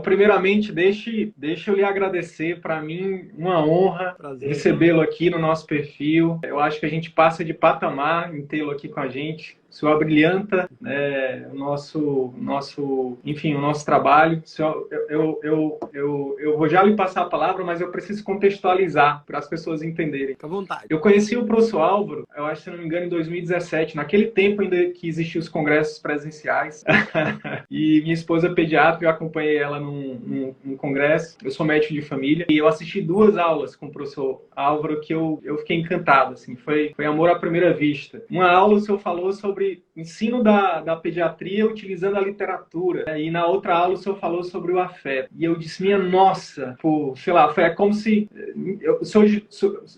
Primeiramente, deixe eu lhe agradecer. Para mim, uma honra Prazer. recebê-lo aqui no nosso perfil. Eu acho que a gente passa de patamar em tê-lo aqui com a gente. O senhor abrilhanta enfim, o nosso trabalho. Senhor, eu vou já lhe passar a palavra, mas eu preciso contextualizar para as pessoas entenderem. Fica à vontade. Eu conheci o professor Álvaro, eu acho, se não me engano, em 2017, naquele tempo ainda que existiam os congressos presenciais. E minha esposa é pediatra, eu acompanhei ela num congresso. Eu sou médico de família e eu assisti 2 aulas com o professor Álvaro que eu fiquei encantado. Assim, foi amor à primeira vista. Uma aula o senhor falou sobre ensino da pediatria utilizando a literatura, né? E na outra aula o senhor falou sobre o afeto. E eu disse, minha nossa, pô, sei lá, foi como se...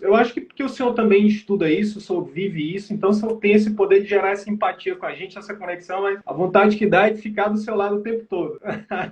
Eu acho que o senhor também estuda isso, o senhor vive isso, então o senhor tem esse poder de gerar essa empatia com a gente, essa conexão, mas a vontade que dá é de ficar do seu lado o tempo todo.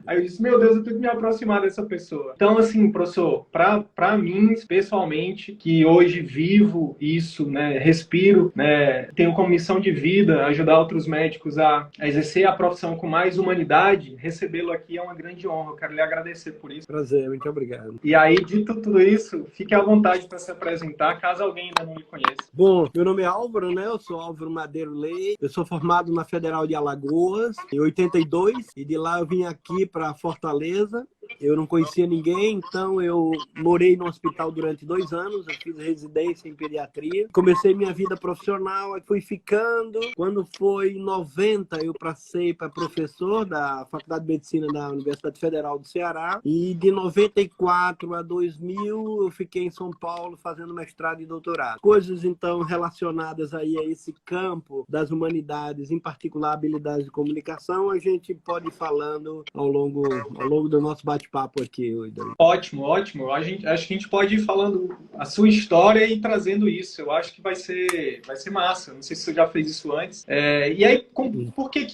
Aí eu disse, meu Deus, eu tenho que me aproximar dessa pessoa. Então, assim, professor, para mim, pessoalmente, que hoje vivo isso, né, respiro, né, tenho como missão de vida ajudar outros médicos a exercer a profissão com mais humanidade, recebê-lo aqui é uma grande honra. Eu quero lhe agradecer por isso. Prazer, muito obrigado. E aí, dito tudo isso, fique à vontade para se apresentar, caso alguém ainda não lhe conheça. Bom, meu nome é Álvaro, né? Eu sou Álvaro Madeiro Leite. Eu sou formado na Federal de Alagoas em 82 e de lá eu vim aqui para Fortaleza. Eu não conhecia ninguém, então eu morei no hospital durante 2 anos. Eu fiz residência em pediatria. Comecei minha vida profissional, fui ficando. Quando foi em 90, eu passei para professor da Faculdade de Medicina da Universidade Federal do Ceará. E de 94 a 2000, eu fiquei em São Paulo fazendo mestrado e doutorado. Coisas, então, relacionadas aí a esse campo das humanidades, em particular habilidades de comunicação, a gente pode ir falando ao longo do nosso bate-papo aqui hoje. Ótimo, ótimo. Acho que a gente pode ir falando a sua história e trazendo isso. Eu acho que vai ser massa. Não sei se você já fez isso antes. E aí, por que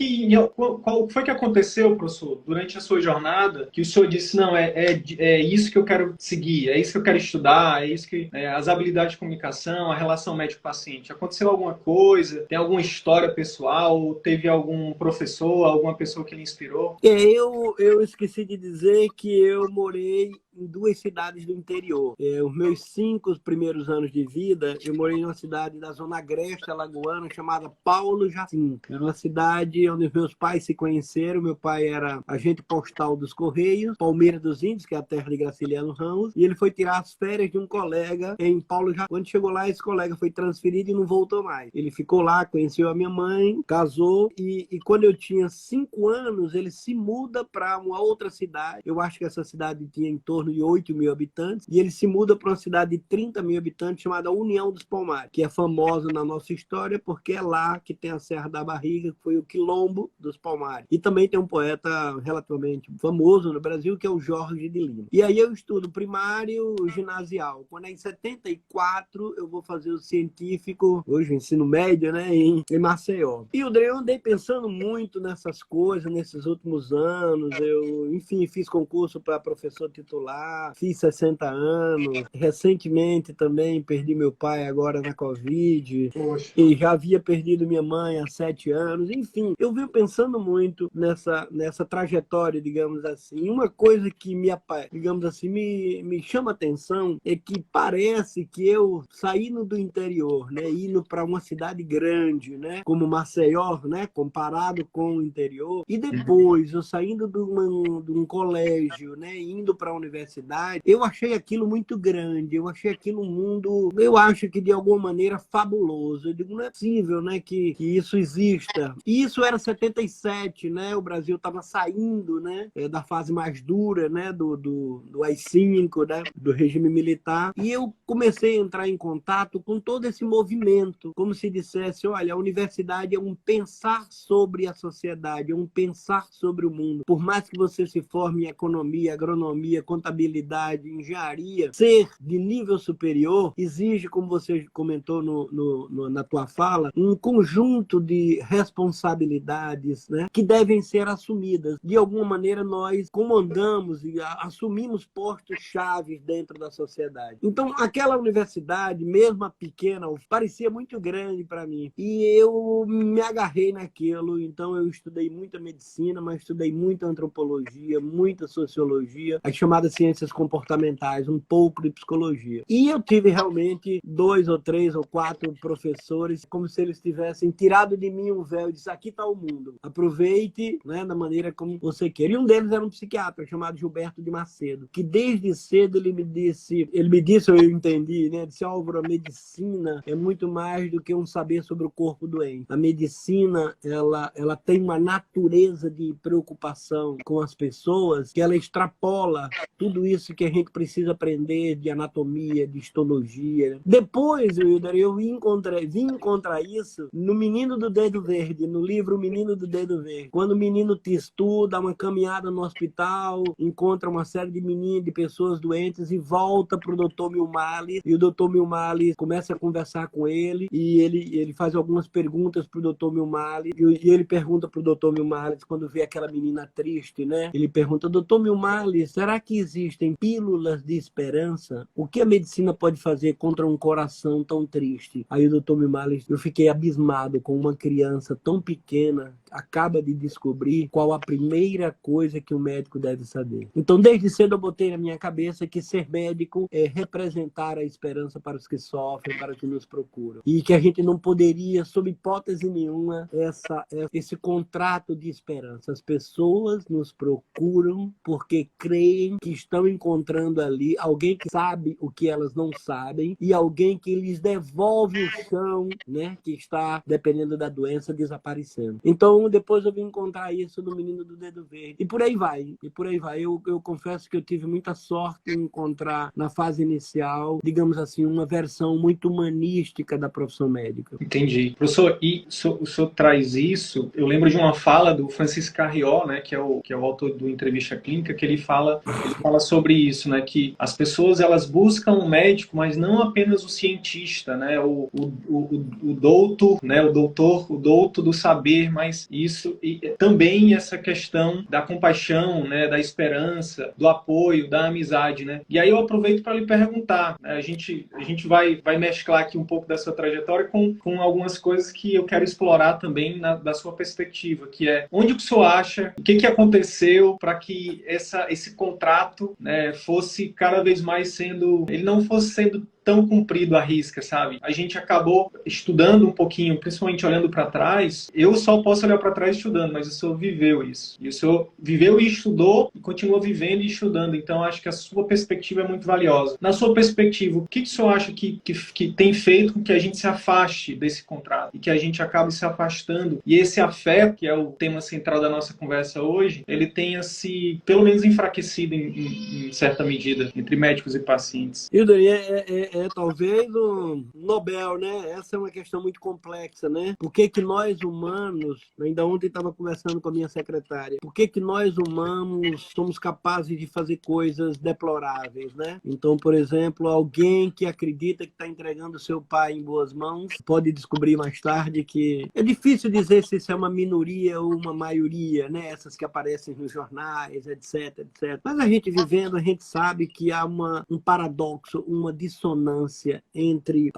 qual foi que aconteceu, professor, durante a sua jornada, que o senhor disse, não, é isso que eu quero seguir, é isso que eu quero estudar, é isso que... as habilidades de comunicação, a relação médico-paciente. Aconteceu alguma coisa? Tem alguma história pessoal? Teve algum professor, alguma pessoa que lhe inspirou? Eu esqueci de dizer que eu morei em 2 cidades do interior. Os meus 5 primeiros anos de vida, eu morei em uma cidade da zona agreste alagoana chamada Paulo Jacinto. Era uma cidade onde meus pais se conheceram. Meu pai era agente postal dos Correios, Palmeira dos Índios, que é a terra de Graciliano Ramos, e ele foi tirar as férias de um colega em Paulo Jacinto. Quando chegou lá, esse colega foi transferido e não voltou mais. Ele ficou lá, conheceu a minha mãe, casou, e quando eu tinha 5 anos, ele se muda para uma outra cidade. Eu acho que essa cidade tinha em torno de 8 mil habitantes, e ele se muda para uma cidade de 30 mil habitantes chamada União dos Palmares, que é famosa na nossa história porque é lá que tem a Serra da Barriga, que foi o Quilombo dos Palmares. E também tem um poeta relativamente famoso no Brasil, que é o Jorge de Lima. E aí eu estudo primário, ginasial. Quando é em 74, eu vou fazer o científico, hoje o ensino médio, né, em Maceió. E eu andei pensando muito nessas coisas nesses últimos anos. Eu, enfim, fiz concurso para professor titular, fiz 60 anos. Recentemente também perdi meu pai agora na Covid. Poxa. E já havia perdido minha mãe há 7 anos. Enfim, eu venho pensando muito nessa trajetória, digamos assim. Uma coisa que digamos assim, me chama atenção é que parece que eu saindo do interior, né, indo para uma cidade grande, né, como Maceió, né, comparado com o interior, e depois eu saindo de um colégio, né, indo para a universidade, eu achei aquilo muito grande, eu achei aquilo um mundo, eu acho que de alguma maneira fabuloso. Eu digo, não é possível, né, que isso exista. E isso era 77, né, o Brasil estava saindo, né, da fase mais dura, né, do AI-5, né, do regime militar, e eu comecei a entrar em contato com todo esse movimento, como se dissesse, olha, a universidade é um pensar sobre a sociedade, é um pensar sobre o mundo. Por mais que você se forme em economia, agronomia, contabilidade, engenharia, ser de nível superior exige, como você comentou na tua fala, um conjunto de responsabilidades, né, que devem ser assumidas. De alguma maneira, nós comandamos e assumimos postos-chave dentro da sociedade. Então, aquela universidade, mesmo a pequena, parecia muito grande para mim. E eu me agarrei naquilo. Então, eu estudei muita medicina, mas estudei muita antropologia, muita sociologia, sociologia, as chamadas ciências comportamentais, um pouco de psicologia. E eu tive realmente 2 ou 3 ou 4 professores, como se eles tivessem tirado de mim um véu e disse, aqui está o mundo, aproveite, né, da maneira como você quer. E um deles era um psiquiatra chamado Gilberto de Macedo, que desde cedo ele me disse, eu entendi, né, disse, Álvaro, a medicina é muito mais do que um saber sobre o corpo doente. A medicina, ela tem uma natureza de preocupação com as pessoas que ela extrapola tudo isso que a gente precisa aprender de anatomia, de histologia. Depois, Wilder, eu vim encontrar isso no Menino do Dedo Verde, no livro Menino do Dedo Verde. Quando o menino Tistu dá uma caminhada no hospital, encontra uma série de meninos, de pessoas doentes e volta para o Dr. Milmali, e o Dr. Milmali começa a conversar com ele e ele faz algumas perguntas para o Dr. Milmali e ele pergunta para o Dr. Milmali quando vê aquela menina triste, né? Ele pergunta, Dr. Milmali, será que existem pílulas de esperança? O que a medicina pode fazer contra um coração tão triste? Aí o Dr. Milmali, eu fiquei abismado com uma criança tão pequena, acaba de descobrir qual a primeira coisa que o médico deve saber. Então, desde cedo eu botei na minha cabeça que ser médico é representar a esperança para os que sofrem, para os que nos procuram. E que a gente não poderia, sob hipótese nenhuma, esse contrato de esperança. As pessoas nos procuram porque creem que estão encontrando ali alguém que sabe o que elas não sabem e alguém que lhes devolve o chão, né, que está, dependendo da doença, desaparecendo. Então, depois eu vim encontrar isso no Menino do Dedo Verde. E por aí vai. Eu confesso que eu tive muita sorte em encontrar, na fase inicial, digamos assim, uma versão muito humanística da profissão médica. Entendi. Professor, e o senhor traz isso, eu lembro de uma fala do Francisco Carrió, né, que é o autor do Entrevista Clínica, que ele fala sobre isso, né, que as pessoas elas buscam um médico, mas não apenas o cientista, né, o doutor, né, o doutor do saber, mas isso e também essa questão da compaixão, né, da esperança, do apoio, da amizade, né. E aí eu aproveito para lhe perguntar, né, a gente vai mesclar aqui um pouco da sua trajetória com algumas coisas que eu quero explorar também da sua perspectiva, que é onde o senhor acha, o que aconteceu para que esse contrato, né, fosse cada vez mais ele não fosse sendo tão cumprido à risca, sabe? A gente acabou estudando um pouquinho, principalmente olhando para trás. Eu só posso olhar para trás estudando, mas o senhor viveu isso. E o senhor viveu e estudou e continua vivendo e estudando. Então, acho que a sua perspectiva é muito valiosa. Na sua perspectiva, o que o senhor acha que tem feito com que a gente se afaste desse contrato e que a gente acabe se afastando? E esse afeto, que é o tema central da nossa conversa hoje, ele tenha se, pelo menos, enfraquecido em certa medida entre médicos e pacientes. Talvez o Nobel, né? Essa é uma questão muito complexa, né? Por que nós humanos, ainda ontem estava conversando com a minha secretária, por que nós humanos somos capazes de fazer coisas deploráveis, né? Então, por exemplo, alguém que acredita que está entregando seu pai em boas mãos pode descobrir mais tarde que é difícil dizer se isso é uma minoria ou uma maioria, né? Essas que aparecem nos jornais, etc, etc. Mas a gente vivendo, a gente sabe que há um paradoxo, uma dissonância entre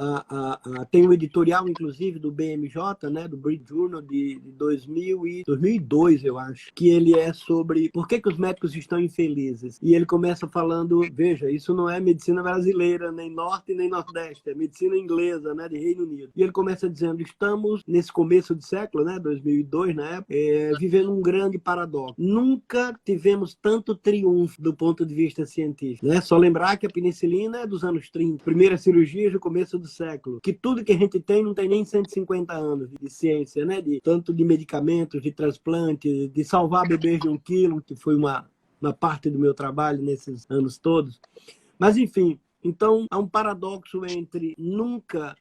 tem um editorial, inclusive, do BMJ, né, do British Journal de 2002, eu acho, que ele é sobre por que os médicos estão infelizes. E ele começa falando, veja, isso não é medicina brasileira, nem norte nem nordeste, é medicina inglesa, né, de Reino Unido. E ele começa dizendo, estamos nesse começo de século, né, 2002, na época, vivendo um grande paradoxo. Nunca tivemos tanto triunfo do ponto de vista científico, né? Só lembrar que a penicilina é dos anos 30, primeira cirurgia do começo do século, que tudo que a gente tem não tem nem 150 anos de ciência, né? Tanto de medicamentos, de transplante, de salvar bebês de 1 quilo, que foi uma parte do meu trabalho nesses anos todos. Mas, enfim, então há um paradoxo entre nunca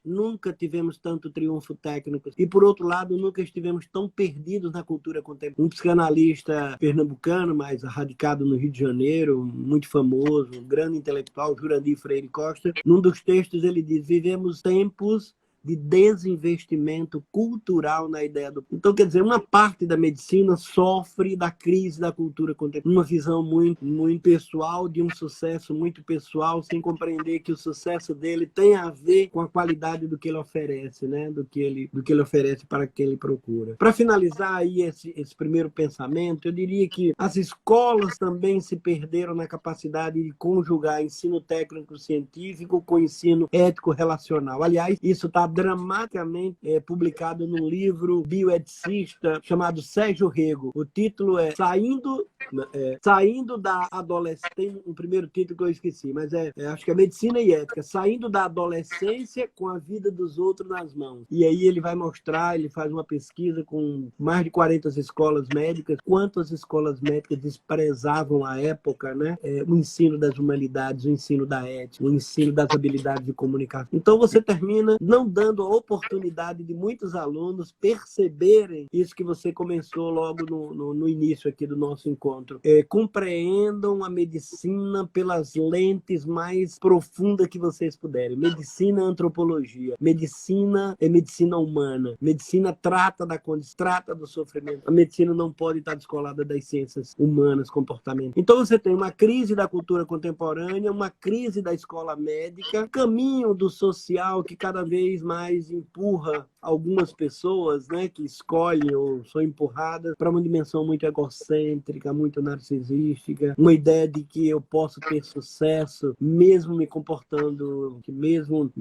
tivemos tanto triunfo técnico e, por outro lado, nunca estivemos tão perdidos na cultura contemporânea. Um psicanalista pernambucano, mas radicado no Rio de Janeiro, muito famoso, um grande intelectual, Jurandir Freire Costa, num dos textos ele diz, vivemos tempos de desinvestimento cultural na ideia do... Então, quer dizer, uma parte da medicina sofre da crise da cultura contemporânea, uma visão muito pessoal, de um sucesso muito pessoal, sem compreender que o sucesso dele tem a ver com a qualidade do que ele oferece, né? do que ele oferece para quem ele procura. Para finalizar aí esse primeiro pensamento, eu diria que as escolas também se perderam na capacidade de conjugar ensino técnico-científico com ensino ético-relacional. Aliás, isso está dramaticamente publicado num livro bioeticista chamado Sérgio Rego. O título é Saindo da Adolescência. Tem um primeiro título que eu esqueci, mas acho que é Medicina e Ética. Saindo da adolescência com a vida dos outros nas mãos. E aí ele vai mostrar, ele faz uma pesquisa com mais de 40 escolas médicas, quantas escolas médicas desprezavam à época, né? O ensino das humanidades, o ensino da ética, o ensino das habilidades de comunicação. Então você termina não dando a oportunidade de muitos alunos perceberem isso que você começou logo no início aqui do nosso encontro. Compreendam a medicina pelas lentes mais profundas que vocês puderem. Medicina é antropologia. Medicina é medicina humana. Medicina trata da condição, trata do sofrimento. A medicina não pode estar descolada das ciências humanas, comportamento. Então você tem uma crise da cultura contemporânea, uma crise da escola médica, caminho do social que cada vez mais empurra algumas pessoas, né, que escolhem ou são empurradas para uma dimensão muito egocêntrica, muito narcisística, uma ideia de que eu posso ter sucesso mesmo me comportando, que mesmo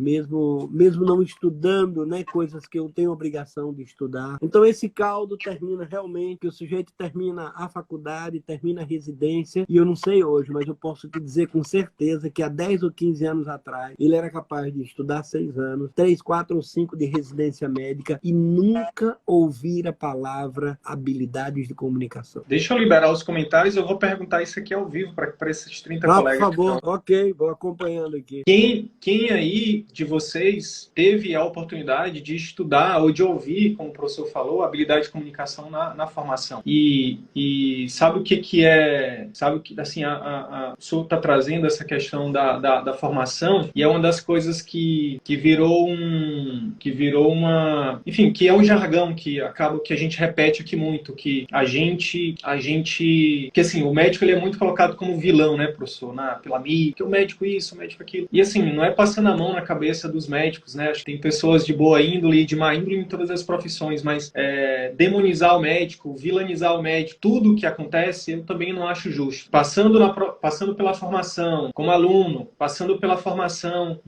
não estudando, né, coisas que eu tenho obrigação de estudar. Então esse caldo termina realmente, que o sujeito termina a faculdade, termina a residência, e eu não sei hoje, mas eu posso te dizer com certeza que há 10 ou 15 anos atrás, ele era capaz de estudar 6 anos, 3, 4 ou 5 de residência médica e nunca ouvir a palavra habilidades de comunicação. Deixa eu liberar os comentários, eu vou perguntar isso aqui ao vivo para esses 30 colegas. Por favor, ok, vou acompanhando aqui. Quem aí de vocês teve a oportunidade de estudar ou de ouvir, como o professor falou, habilidade de comunicação na formação? E sabe o que é... Sabe que assim, o senhor está trazendo essa questão da formação, e é uma das coisas que virou uma... Enfim, que é um jargão que acaba que a gente repete aqui muito, que a gente... Que assim, o médico ele é muito colocado como vilão, né, professor? Pela mídia, que o médico isso, o médico aquilo. E assim, não é passando a mão na cabeça dos médicos, né? Acho que tem pessoas de boa índole e de má índole em todas as profissões, mas demonizar o médico, vilanizar o médico, tudo que acontece, eu também não acho justo. Passando pela formação como aluno, passando pela formação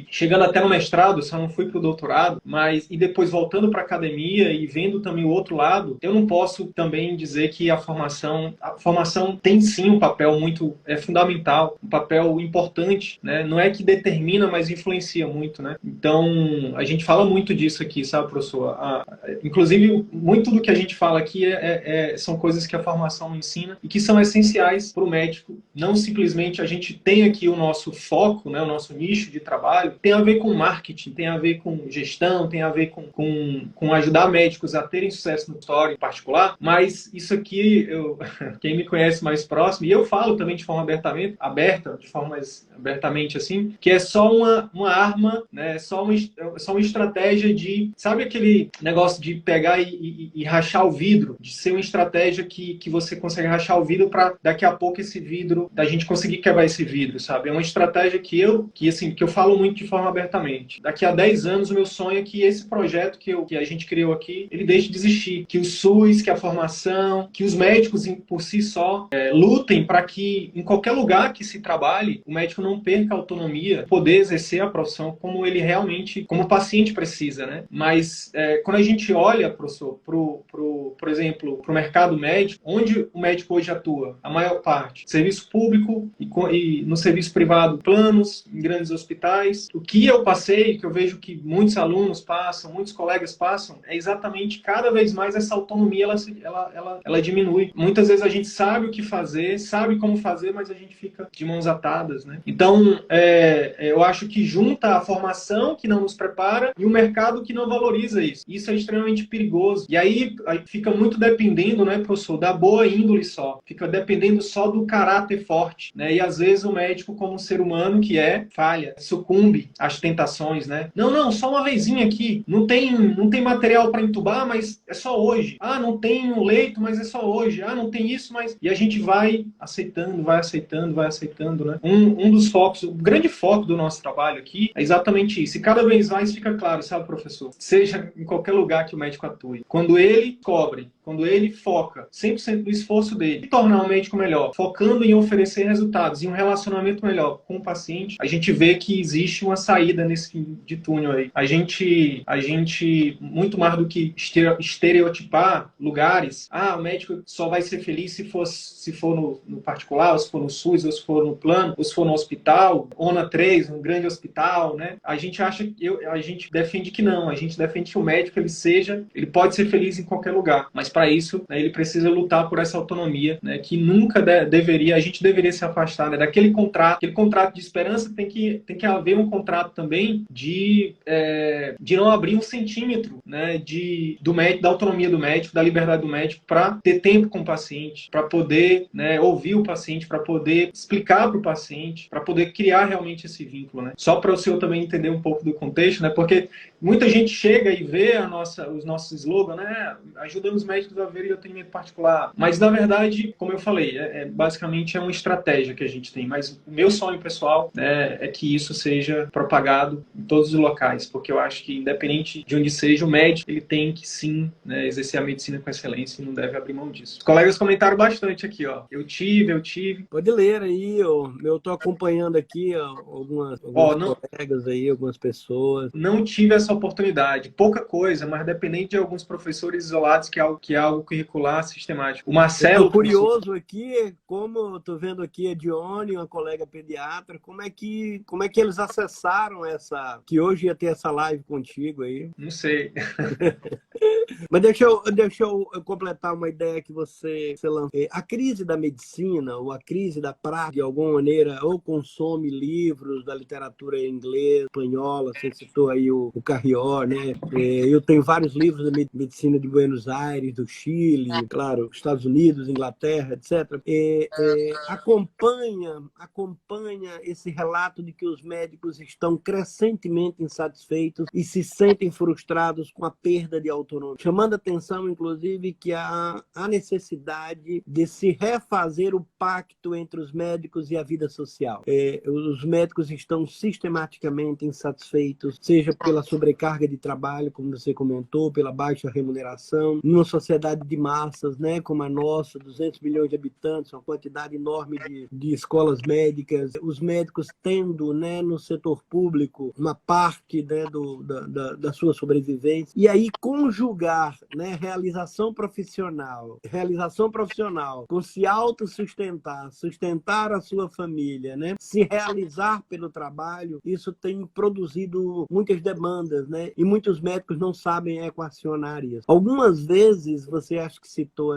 chegando até no mestrado, só não fui para o doutorado, e depois voltando para a academia e vendo também o outro lado, eu não posso também dizer que a formação tem sim um papel muito fundamental, um papel importante, né? Não é que determina, mas influencia muito, né? Então, a gente fala muito disso aqui, sabe, professor? Inclusive, muito do que a gente fala aqui são coisas que a formação ensina e que são essenciais para o médico. Não simplesmente a gente tem aqui o nosso foco, né, o nosso nicho de trabalho, tem a ver com marketing, tem a ver com gestão, tem a ver com ajudar médicos a terem sucesso no consultório em particular, mas isso aqui, quem me conhece mais próximo, e eu falo também de forma abertamente assim, que é só uma arma, né, só uma estratégia de, sabe aquele negócio de pegar e rachar o vidro, de ser uma estratégia que você consegue rachar o vidro para daqui a pouco esse vidro, da gente conseguir quebrar esse vidro, sabe? É uma estratégia que eu falo muito de forma abertamente. Daqui a 10 anos o meu sonho é que esse projeto que a gente criou aqui, ele deixe de existir, que o SUS, que a formação, que os médicos por si só lutem para que em qualquer lugar que se trabalhe, o médico não perca a autonomia, poder exercer a profissão como ele realmente, como o paciente precisa, né? Mas quando a gente olha, professor, por exemplo, para o mercado médico, onde o médico hoje atua, a maior parte, serviço público e no serviço privado, planos, em grandes hospitais. O que eu passei, que eu vejo que muitos alunos passam, muitos colegas passam, é exatamente cada vez mais essa autonomia, ela diminui. Muitas vezes a gente sabe o que fazer, sabe como fazer, mas a gente fica de mãos atadas, né? Então, eu acho que junta a formação que não nos prepara e o mercado que não valoriza isso. Isso é extremamente perigoso. E aí fica muito dependendo, né, professor, da boa índole só. Fica dependendo só do caráter forte, né? E às vezes o médico, como um ser humano que falha, sucumbe às tentações, né? Não, Não, só uma vezinha aqui. Não tem material para entubar, mas é só hoje. Ah, não tem um leito, mas é só hoje. Ah, não tem isso, mas... E a gente vai aceitando, né? Um dos focos, o grande foco do nosso trabalho aqui é exatamente isso. E cada vez mais fica claro, sabe, professor? Seja em qualquer lugar que o médico atue. Quando ele cobre, quando ele foca 100% do esforço dele e tornar o médico melhor, focando em oferecer resultados e um relacionamento melhor com o paciente, a gente vê que existe uma saída nesse fim de túnel aí. A gente, muito mais do que estereotipar lugares, o médico só vai ser feliz se for no particular, ou se for no SUS, ou se for no plano, ou se for no hospital, ONA 3, um grande hospital, né? A gente defende que não, a gente defende que o médico ele pode ser feliz em qualquer lugar, mas para isso, né, ele precisa lutar por essa autonomia, né, que nunca a gente deveria se afastar, né, daquele contrato. Aquele contrato de esperança tem que haver um contrato também de não abrir um centímetro, né, da autonomia do médico, da liberdade do médico, para ter tempo com o paciente, para poder, né, ouvir o paciente, para poder explicar para o paciente, para poder criar realmente esse vínculo, né? Só para o senhor também entender um pouco do contexto, né? Porque muita gente chega e vê os nossos slogans, né? Ajudamos médicos a ver atendimento particular. Mas, na verdade, como eu falei, basicamente é uma estratégia que a gente tem. Mas o meu sonho pessoal, né, é que isso seja propagado em todos os locais, porque eu acho que, independente de onde seja, o médico ele tem que, sim, né, exercer a medicina com excelência e não deve abrir mão disso. Os colegas comentaram bastante aqui, ó. Eu tive. Pode ler aí, eu tô acompanhando aqui alguns colegas aí, algumas pessoas. Não tive essa oportunidade. Pouca coisa, mas dependente de alguns professores isolados, que é algo curricular sistemático. O Marcelo... Estou curioso aqui, como estou vendo aqui a Dione, uma colega pediatra, como é que eles acessaram que hoje ia ter essa live contigo aí? Não sei. Mas deixa eu completar uma ideia que você lançou. A crise da medicina, ou a crise da prática, de alguma maneira, ou consome livros da literatura inglesa, espanhola, você citou aí o Carrió, né? Eu tenho vários livros da medicina de Buenos Aires, do Chile, claro, Estados Unidos, Inglaterra, etc. Acompanha esse relato de que os médicos estão crescentemente insatisfeitos e se sentem frustrados com a perda de autonomia. Chamando a atenção, inclusive, que há necessidade de se refazer o pacto entre os médicos e a vida social. Os médicos estão sistematicamente insatisfeitos, seja pela sobrecarga de trabalho, como você comentou, pela baixa remuneração, numa sociedade de massas, né, como a nossa, 200 milhões de habitantes, uma quantidade enorme de escolas médicas, os médicos tendo, né, no setor público uma parte, né, da sua sobrevivência, e aí conjugar, né, realização profissional com se autossustentar, sustentar a sua família, né, se realizar pelo trabalho, isso tem produzido muitas demandas, né, e muitos médicos não sabem equacionar isso. Algumas vezes, você acha que citou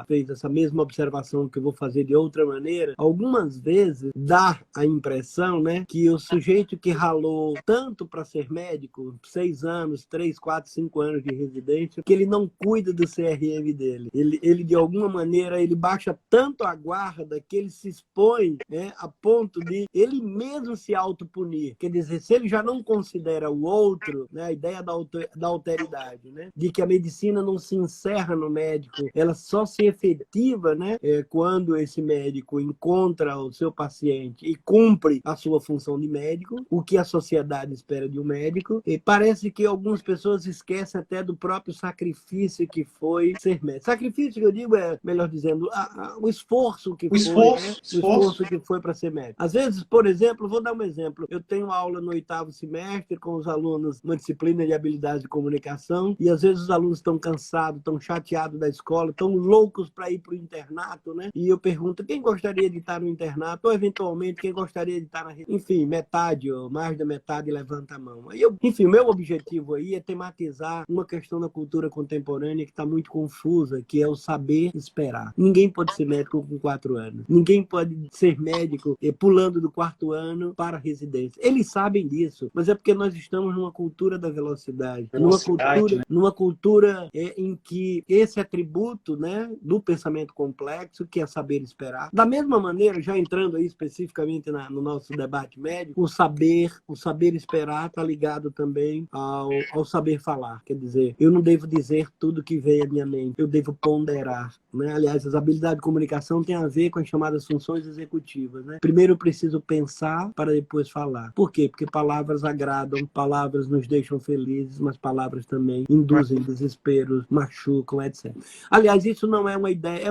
fez essa mesma observação que eu vou fazer de outra maneira, algumas vezes dá a impressão, né, que o sujeito que ralou tanto para ser médico, 6 anos, 3, 4, 5 anos de residência, que ele não cuida do CRM dele. Ele de alguma maneira, ele baixa tanto a guarda que ele se expõe, né, a ponto de ele mesmo se autopunir. Quer dizer, se ele já não considera o outro, né, a ideia da alteridade, né, de que a medicina não se encerra no médico, ela só se efetiva, né, quando esse médico encontra o seu paciente e cumpre a sua função de médico, o que a sociedade espera de um médico, e parece que algumas pessoas esquecem até do próprio sacrifício que foi ser médico. Sacrifício que eu digo melhor dizendo, o esforço que foi para ser médico. Às vezes, por exemplo, vou dar um exemplo, eu tenho aula no 8º semestre com os alunos, uma disciplina de habilidades de comunicação, e às vezes os alunos estão cansados, estão chateados da escola, estão loucos para ir para o internato, né? E eu pergunto, quem gostaria de estar no internato? Ou, eventualmente, quem gostaria de estar na rede? Enfim, metade ou mais da metade levanta a mão. Enfim, o meu objetivo aí é tematizar um uma questão da cultura contemporânea que está muito confusa, que é o saber esperar. Ninguém pode ser médico com 4 anos. Ninguém pode ser médico pulando do 4º ano para a residência. Eles sabem disso, mas é porque nós estamos numa cultura da velocidade. Numa cultura em que esse atributo, né, do pensamento complexo, que é saber esperar. Da mesma maneira, já entrando aí especificamente no nosso debate médico, o saber esperar está ligado também ao saber falar. Quer dizer, eu não devo dizer tudo que vem à minha mente, eu devo ponderar. Né? Aliás, as habilidades de comunicação têm a ver com as chamadas funções executivas. Né? Primeiro eu preciso pensar para depois falar. Por quê? Porque palavras agradam, palavras nos deixam felizes, mas palavras também induzem desesperos, machucam, etc. Aliás, isso não é uma ideia,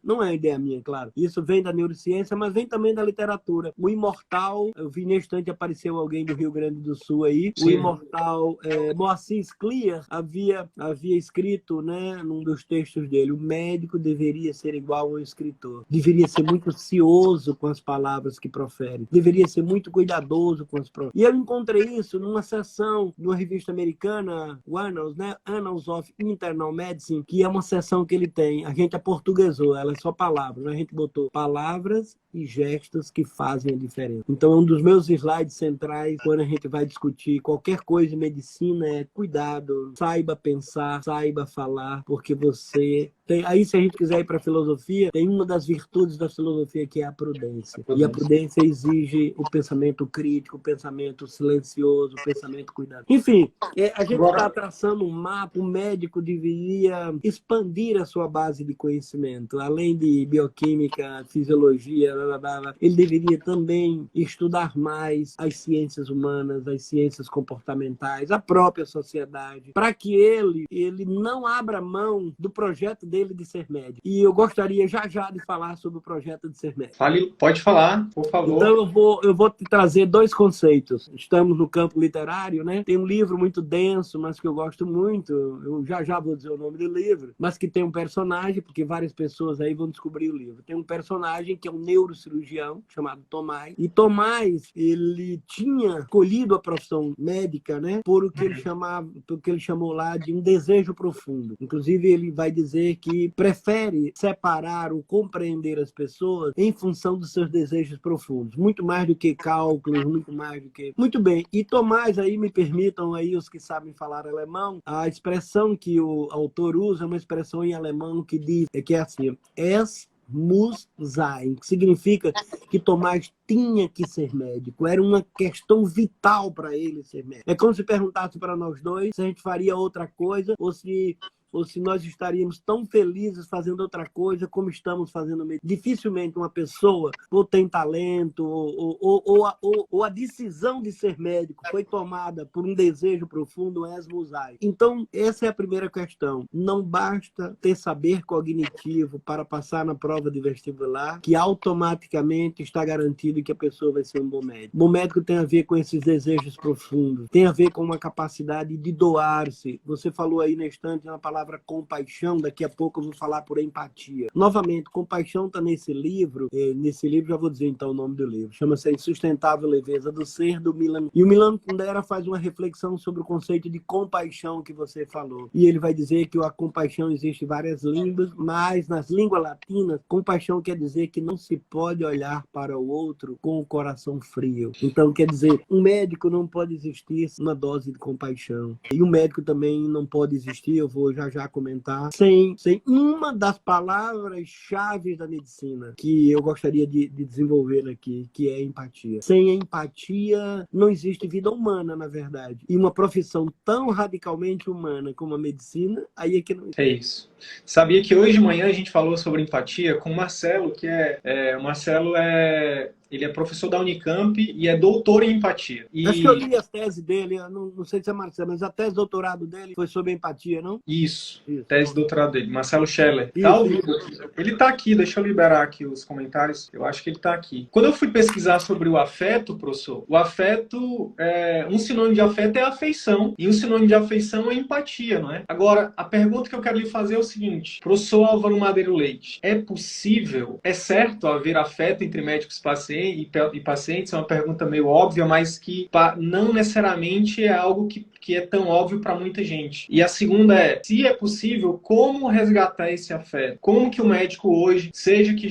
não é uma ideia minha, claro. Isso vem da neurociência, mas vem também da literatura. O imortal, eu vi neste instante apareceu alguém do Rio Grande do Sul aí, sim. O imortal Moacir Scliar havia escrito, né, num dos textos dele, o médico deveria ser igual ao escritor. Deveria ser muito cioso com as palavras que profere. Deveria ser muito cuidadoso com as palavras. E eu encontrei isso numa seção de uma revista americana, o Annals, né? Annals of Internal Medicine, que é uma seção que ele tem. A gente aportuguesou, ela é só palavras. A gente botou palavras e gestos que fazem a diferença. Então, é um dos meus slides centrais quando a gente vai discutir qualquer coisa em medicina é cuidado, saiba pensar, saiba falar, porque você tem... Aí, se a gente quiser ir para a filosofia, tem uma das virtudes da filosofia que é a prudência. E a prudência exige o pensamento crítico, o pensamento silencioso, o pensamento cuidadoso. Enfim, a gente está traçando um mapa, o médico deveria expandir a sua base de conhecimento. Além de bioquímica, fisiologia, ele deveria também estudar mais as ciências humanas, as ciências comportamentais, a própria sociedade, para que ele não abra mão do projeto dele de ser médico. E eu gostaria já de falar sobre o projeto de ser médico. Pode falar, por favor. Então eu vou te trazer 2 conceitos. Estamos no campo literário, né? Tem um livro muito denso, mas que eu gosto muito. Eu já vou dizer o nome do livro, mas que tem um personagem, porque várias pessoas aí vão descobrir o livro. Tem um personagem que é um neurocirurgião chamado Tomás. E Tomás, ele tinha escolhido a profissão médica, né? Por o que ele chamou lá de um desejo profundo. Inclusive, ele vai dizer que prefere separar ou compreender as pessoas em função dos seus desejos profundos. Muito mais do que cálculos, muito mais do que... Muito bem. E Tomás, aí me permitam aí os que sabem falar alemão, a expressão que o autor usa é uma expressão em alemão que diz, que é assim, es muss sein, que significa que Tomás tinha que ser médico, era uma questão vital para ele ser médico. É como se perguntasse para nós dois se a gente faria outra coisa ou se nós estaríamos tão felizes fazendo outra coisa como estamos fazendo mesmo. Dificilmente uma pessoa ou tem talento ou a decisão de ser médico foi tomada por um desejo profundo, esmusai. Então, essa é a primeira questão. Não basta ter saber cognitivo para passar na prova de vestibular, que automaticamente está garantido que a pessoa vai ser um bom médico. Bom médico tem a ver com esses desejos profundos, tem a ver com uma capacidade de doar-se. Você falou aí na instante na palavra compaixão, daqui a pouco eu vou falar por empatia. Novamente, compaixão está nesse livro já vou dizer então o nome do livro, chama-se A Insustentável Leveza do Ser, do Milan. E o Milan Kundera faz uma reflexão sobre o conceito de compaixão que você falou. E ele vai dizer que a compaixão existe em várias línguas, mas nas línguas latinas, compaixão quer dizer que não se pode olhar para o outro com o coração frio. Então, quer dizer, um médico não pode existir uma dose de compaixão. E um médico também não pode existir, eu vou já comentar, sem uma das palavras-chave da medicina que eu gostaria de desenvolver aqui, que é a empatia. Sem a empatia, não existe vida humana, na verdade. E uma profissão tão radicalmente humana como a medicina, aí é que não existe. É isso. Sabia que hoje de manhã a gente falou sobre empatia com o Marcelo, que o Marcelo ele é professor da Unicamp e é doutor em empatia. Acho que eu li a tese dele, não sei se é Marcelo, mas a tese de doutorado dele foi sobre empatia, não? Isso. Tese de doutorado dele, Marcelo Scheller. Tá ao vivo aqui. Ele tá aqui, deixa eu liberar aqui os comentários. Eu acho que ele tá aqui. Quando eu fui pesquisar sobre o afeto, professor, o afeto, um sinônimo de afeto é afeição, e um sinônimo de afeição é empatia, não é? Agora, a pergunta que eu quero lhe fazer é o seguinte, professor Álvaro Madeiro Leite, é possível, é certo haver afeto entre médicos e pacientes? e pacientes é uma pergunta meio óbvia, mas que não necessariamente é algo que é tão óbvio para muita gente. E a segunda é, se é possível, como resgatar esse afeto? Como que o médico hoje, seja que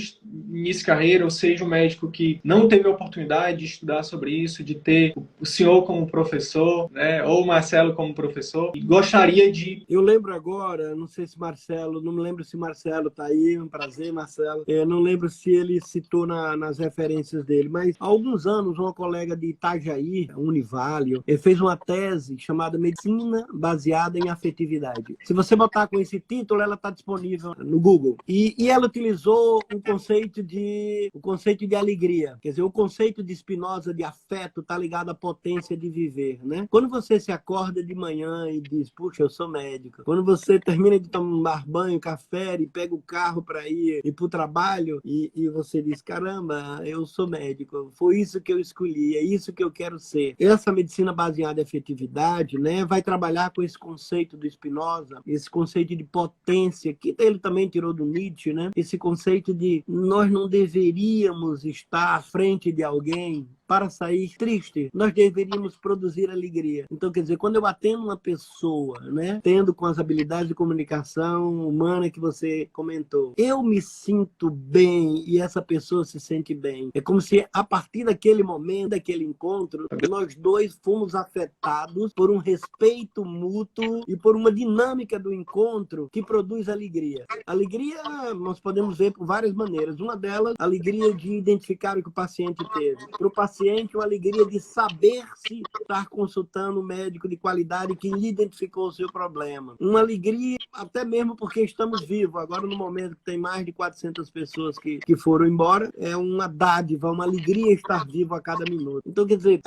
inicie carreira, ou seja o médico que não teve a oportunidade de estudar sobre isso, de ter o senhor como professor, né, ou o Marcelo como professor, e gostaria de... Eu lembro agora, não sei se Marcelo, não me lembro se Marcelo está aí, um prazer, Marcelo. Eu não lembro se ele citou nas referências dele, mas há alguns anos, uma colega de Itajaí, Univale, fez uma tese chamada Medicina Baseada em Afetividade. Se você botar com esse título, ela está disponível no Google. E ela utilizou o conceito de alegria. Quer dizer, o conceito de Spinoza de afeto está ligado à potência de viver, né? Quando você se acorda de manhã e diz, puxa, eu sou médico. Quando você termina de tomar banho, café e pega o carro para ir para o trabalho e você diz, caramba, eu sou médico. Foi isso que eu escolhi, é isso que eu quero ser. Essa medicina baseada em afetividade, né, vai trabalhar com esse conceito do Spinoza, esse conceito de potência, que ele também tirou do Nietzsche, né? Esse conceito de nós não deveríamos estar à frente de alguém para sair triste, nós deveríamos produzir alegria. Então, quer dizer, quando eu atendo uma pessoa, né, tendo com as habilidades de comunicação humana que você comentou, eu me sinto bem e essa pessoa se sente bem. É como se, a partir daquele momento, daquele encontro, nós dois fomos afetados por um respeito mútuo e por uma dinâmica do encontro que produz alegria. Alegria, nós podemos ver por várias maneiras. Uma delas, a alegria de identificar o que o paciente teve. Para o paciente, uma alegria de saber se estar consultando um médico de qualidade que lhe identificou o seu problema. Uma alegria até mesmo porque estamos vivos. Agora, no momento que tem mais de 400 pessoas que foram embora, é uma dádiva, uma alegria estar vivo a cada minuto. Então, quer dizer,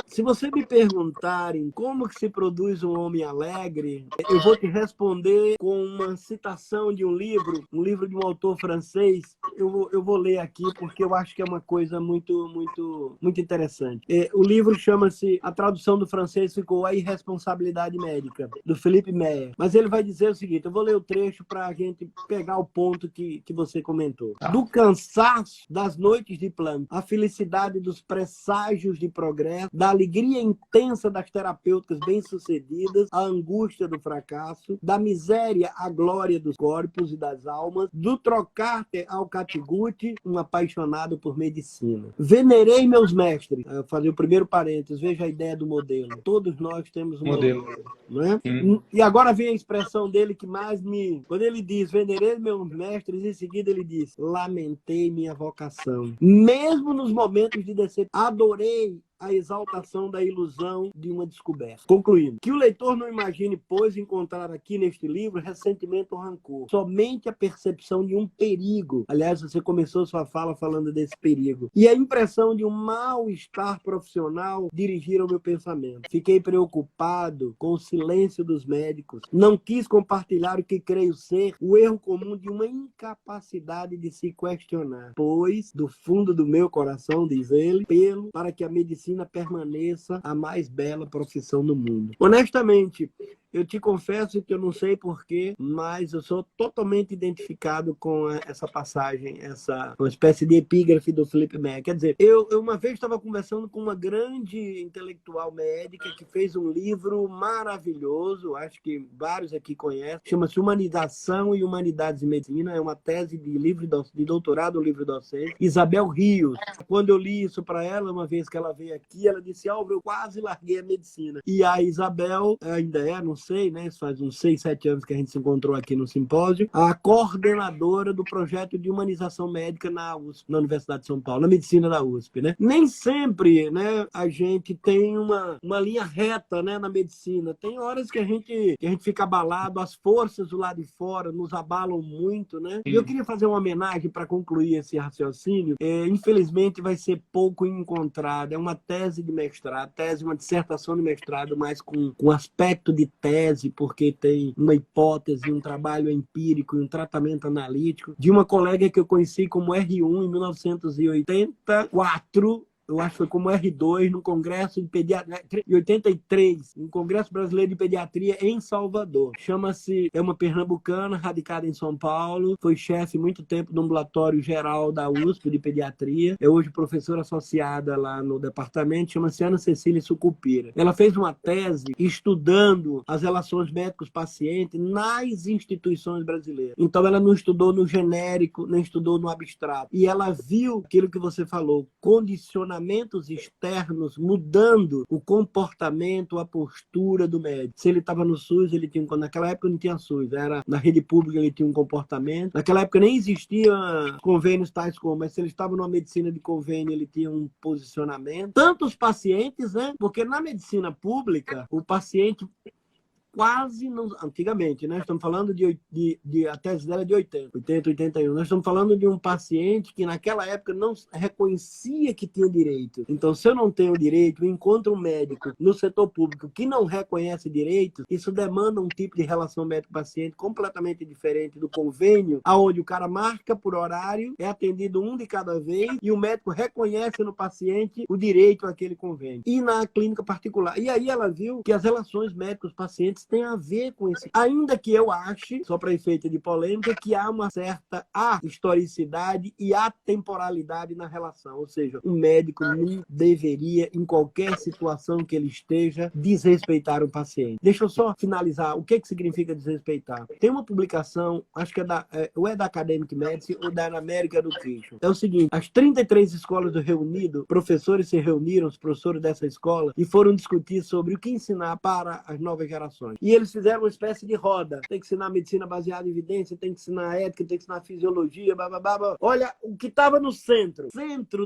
se você me perguntarem como que se produz um homem alegre, eu vou te responder com uma citação de um livro de um autor francês. Eu vou ler aqui porque eu acho que é uma coisa muito interessante. O livro chama-se, a tradução do francês ficou A Irresponsabilidade Médica, do Philippe Meyer. Mas ele vai dizer o seguinte, eu vou ler o trecho para a gente pegar o ponto que você comentou. Do cansaço das noites de plano, a felicidade dos presságios de progresso, da alegria intensa das terapêuticas bem-sucedidas, a angústia do fracasso, da miséria à glória dos corpos e das almas, do trocarte ao catigute, um apaixonado por medicina. Venerei meus mestres. Eu fazer o primeiro parênteses, veja a ideia do modelo. Todos nós temos um modelo. Não é? E agora vem a expressão dele que mais me... Quando ele diz, venerei meus mestres, em seguida ele diz, lamentei minha vocação. Mesmo nos momentos de decepção, adorei a exaltação da ilusão de uma descoberta. Concluindo, que o leitor não imagine, pois, encontrar aqui neste livro ressentimento ou rancor, somente a percepção de um perigo. Aliás, você começou sua fala falando desse perigo. E a impressão de um mal-estar profissional dirigir ao meu pensamento. Fiquei preocupado com o silêncio dos médicos. Não quis compartilhar o que creio ser o erro comum de uma incapacidade de se questionar. Pois, do fundo do meu coração, diz ele, pelo para que a medicina permaneça a mais bela profissão do mundo. Honestamente, eu te confesso que eu não sei porquê, mas eu sou totalmente identificado com essa passagem, uma espécie de epígrafe do Philippe Meyer. Quer dizer, eu uma vez estava conversando com uma grande intelectual médica que fez um livro maravilhoso, acho que vários aqui conhecem, chama-se Humanização e Humanidades em Medicina, é uma tese de doutorado, livro docente, Isabel Rios. Quando eu li isso para ela, uma vez que ela veio aqui, ela disse, eu quase larguei a medicina. E a Isabel, ainda não sei, né? Isso faz uns 6, 7 anos que a gente se encontrou aqui no simpósio, a coordenadora do projeto de humanização médica na USP, na Universidade de São Paulo, na medicina da USP, né? Nem sempre, né, a gente tem uma linha reta, né, na medicina. Tem horas que a gente fica abalado, as forças do lado de fora nos abalam muito, né? E eu queria fazer uma homenagem para concluir esse raciocínio. Infelizmente vai ser pouco encontrado. É uma tese de mestrado, uma dissertação de mestrado, mas com aspecto de tese, porque tem uma hipótese, um trabalho empírico e um tratamento analítico de uma colega que eu conheci como R1 em 1984, eu acho que foi como R2, no Congresso de Pediatria, em 83, no Congresso Brasileiro de Pediatria em Salvador. Chama-se, é uma pernambucana, radicada em São Paulo, foi chefe muito tempo do ambulatório geral da USP de Pediatria, é hoje professora associada lá no departamento, chama-se Ana Cecília Sucupira. Ela fez uma tese estudando as relações médicos-pacientes nas instituições brasileiras. Então, ela não estudou no genérico, nem estudou no abstrato. E ela viu aquilo que você falou, condicionamentos externos mudando o comportamento, a postura do médico. Se ele estava no SUS, ele tinha naquela época não tinha SUS, era na rede pública, ele tinha um comportamento. Naquela época nem existia convênios tais como, mas se ele estava numa medicina de convênio, ele tinha um posicionamento. Tantos pacientes, né? Porque na medicina pública, o paciente quase não... Antigamente, né? Estamos falando a tese dela é de 80, 81. Nós estamos falando de um paciente que naquela época não reconhecia que tinha direito. Então, se eu não tenho direito, eu encontro um médico no setor público que não reconhece direito, isso demanda um tipo de relação médico-paciente completamente diferente do convênio, aonde o cara marca por horário, é atendido um de cada vez e o médico reconhece no paciente o direito àquele convênio. E na clínica particular. E aí ela viu que as relações médicos-pacientes tem a ver com isso. Ainda que eu ache, só para efeito de polêmica, que há uma certa historicidade e atemporalidade na relação. Ou seja, um médico não deveria, em qualquer situação que ele esteja, desrespeitar o paciente. Deixa eu só finalizar. O que significa desrespeitar? Tem uma publicação, acho que ou é da Academic Medicine ou da American Education. É o seguinte, as 33 escolas do Reino Unido, professores se reuniram, os professores dessa escola, e foram discutir sobre o que ensinar para as novas gerações. E eles fizeram uma espécie de roda. Tem que ensinar medicina baseada em evidência, tem que ensinar ética, tem que ensinar fisiologia, blá, blá, blá, blá. Olha, o que estava no centro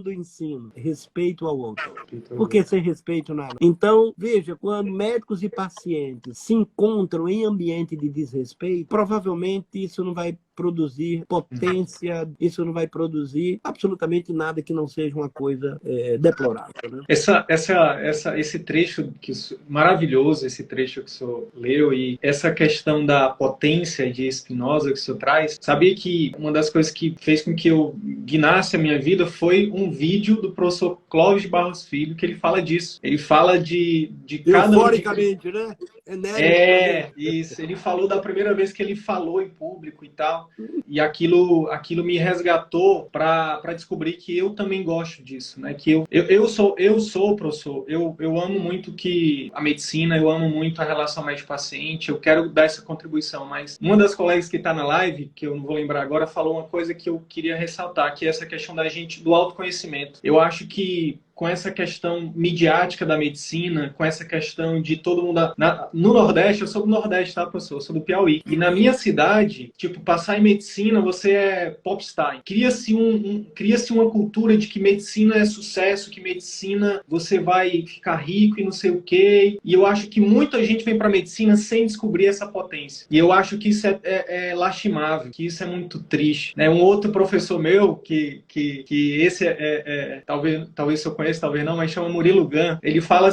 do ensino, respeito ao outro. Porque sem respeito, nada. Então, veja, quando médicos e pacientes se encontram em ambiente de desrespeito, provavelmente isso não vai produzir potência, isso não vai produzir absolutamente nada que não seja uma coisa deplorável. Né? Esse trecho maravilhoso, esse trecho que o senhor leu, e essa questão da potência de Spinoza que o senhor traz, sabia que uma das coisas que fez com que eu guinasse a minha vida foi um vídeo do professor Clóvis de Barros Filho, que ele fala disso. Ele fala de cada... Euforicamente, né? Isso. Ele falou da primeira vez que ele falou em público e tal. E aquilo me resgatou para descobrir que eu também gosto disso, né? Que eu sou professor, eu amo muito a medicina, eu amo muito a relação médico-paciente, eu quero dar essa contribuição, mas uma das colegas que está na live, que eu não vou lembrar agora, falou uma coisa que eu queria ressaltar, que é essa questão do autoconhecimento. Eu acho que com essa questão midiática da medicina, com essa questão de todo mundo... No Nordeste, eu sou do Nordeste, tá, professor? Eu sou do Piauí. E na minha cidade, passar em medicina, você é popstar. Cria-se uma cultura de que medicina é sucesso, que medicina você vai ficar rico e não sei o quê. E eu acho que muita gente vem para medicina sem descobrir essa potência. E eu acho que isso é lastimável, que isso é muito triste. Né? Um outro professor meu, que esse talvez eu conheça, talvez não, mas chama Murilo Gun. Ele fala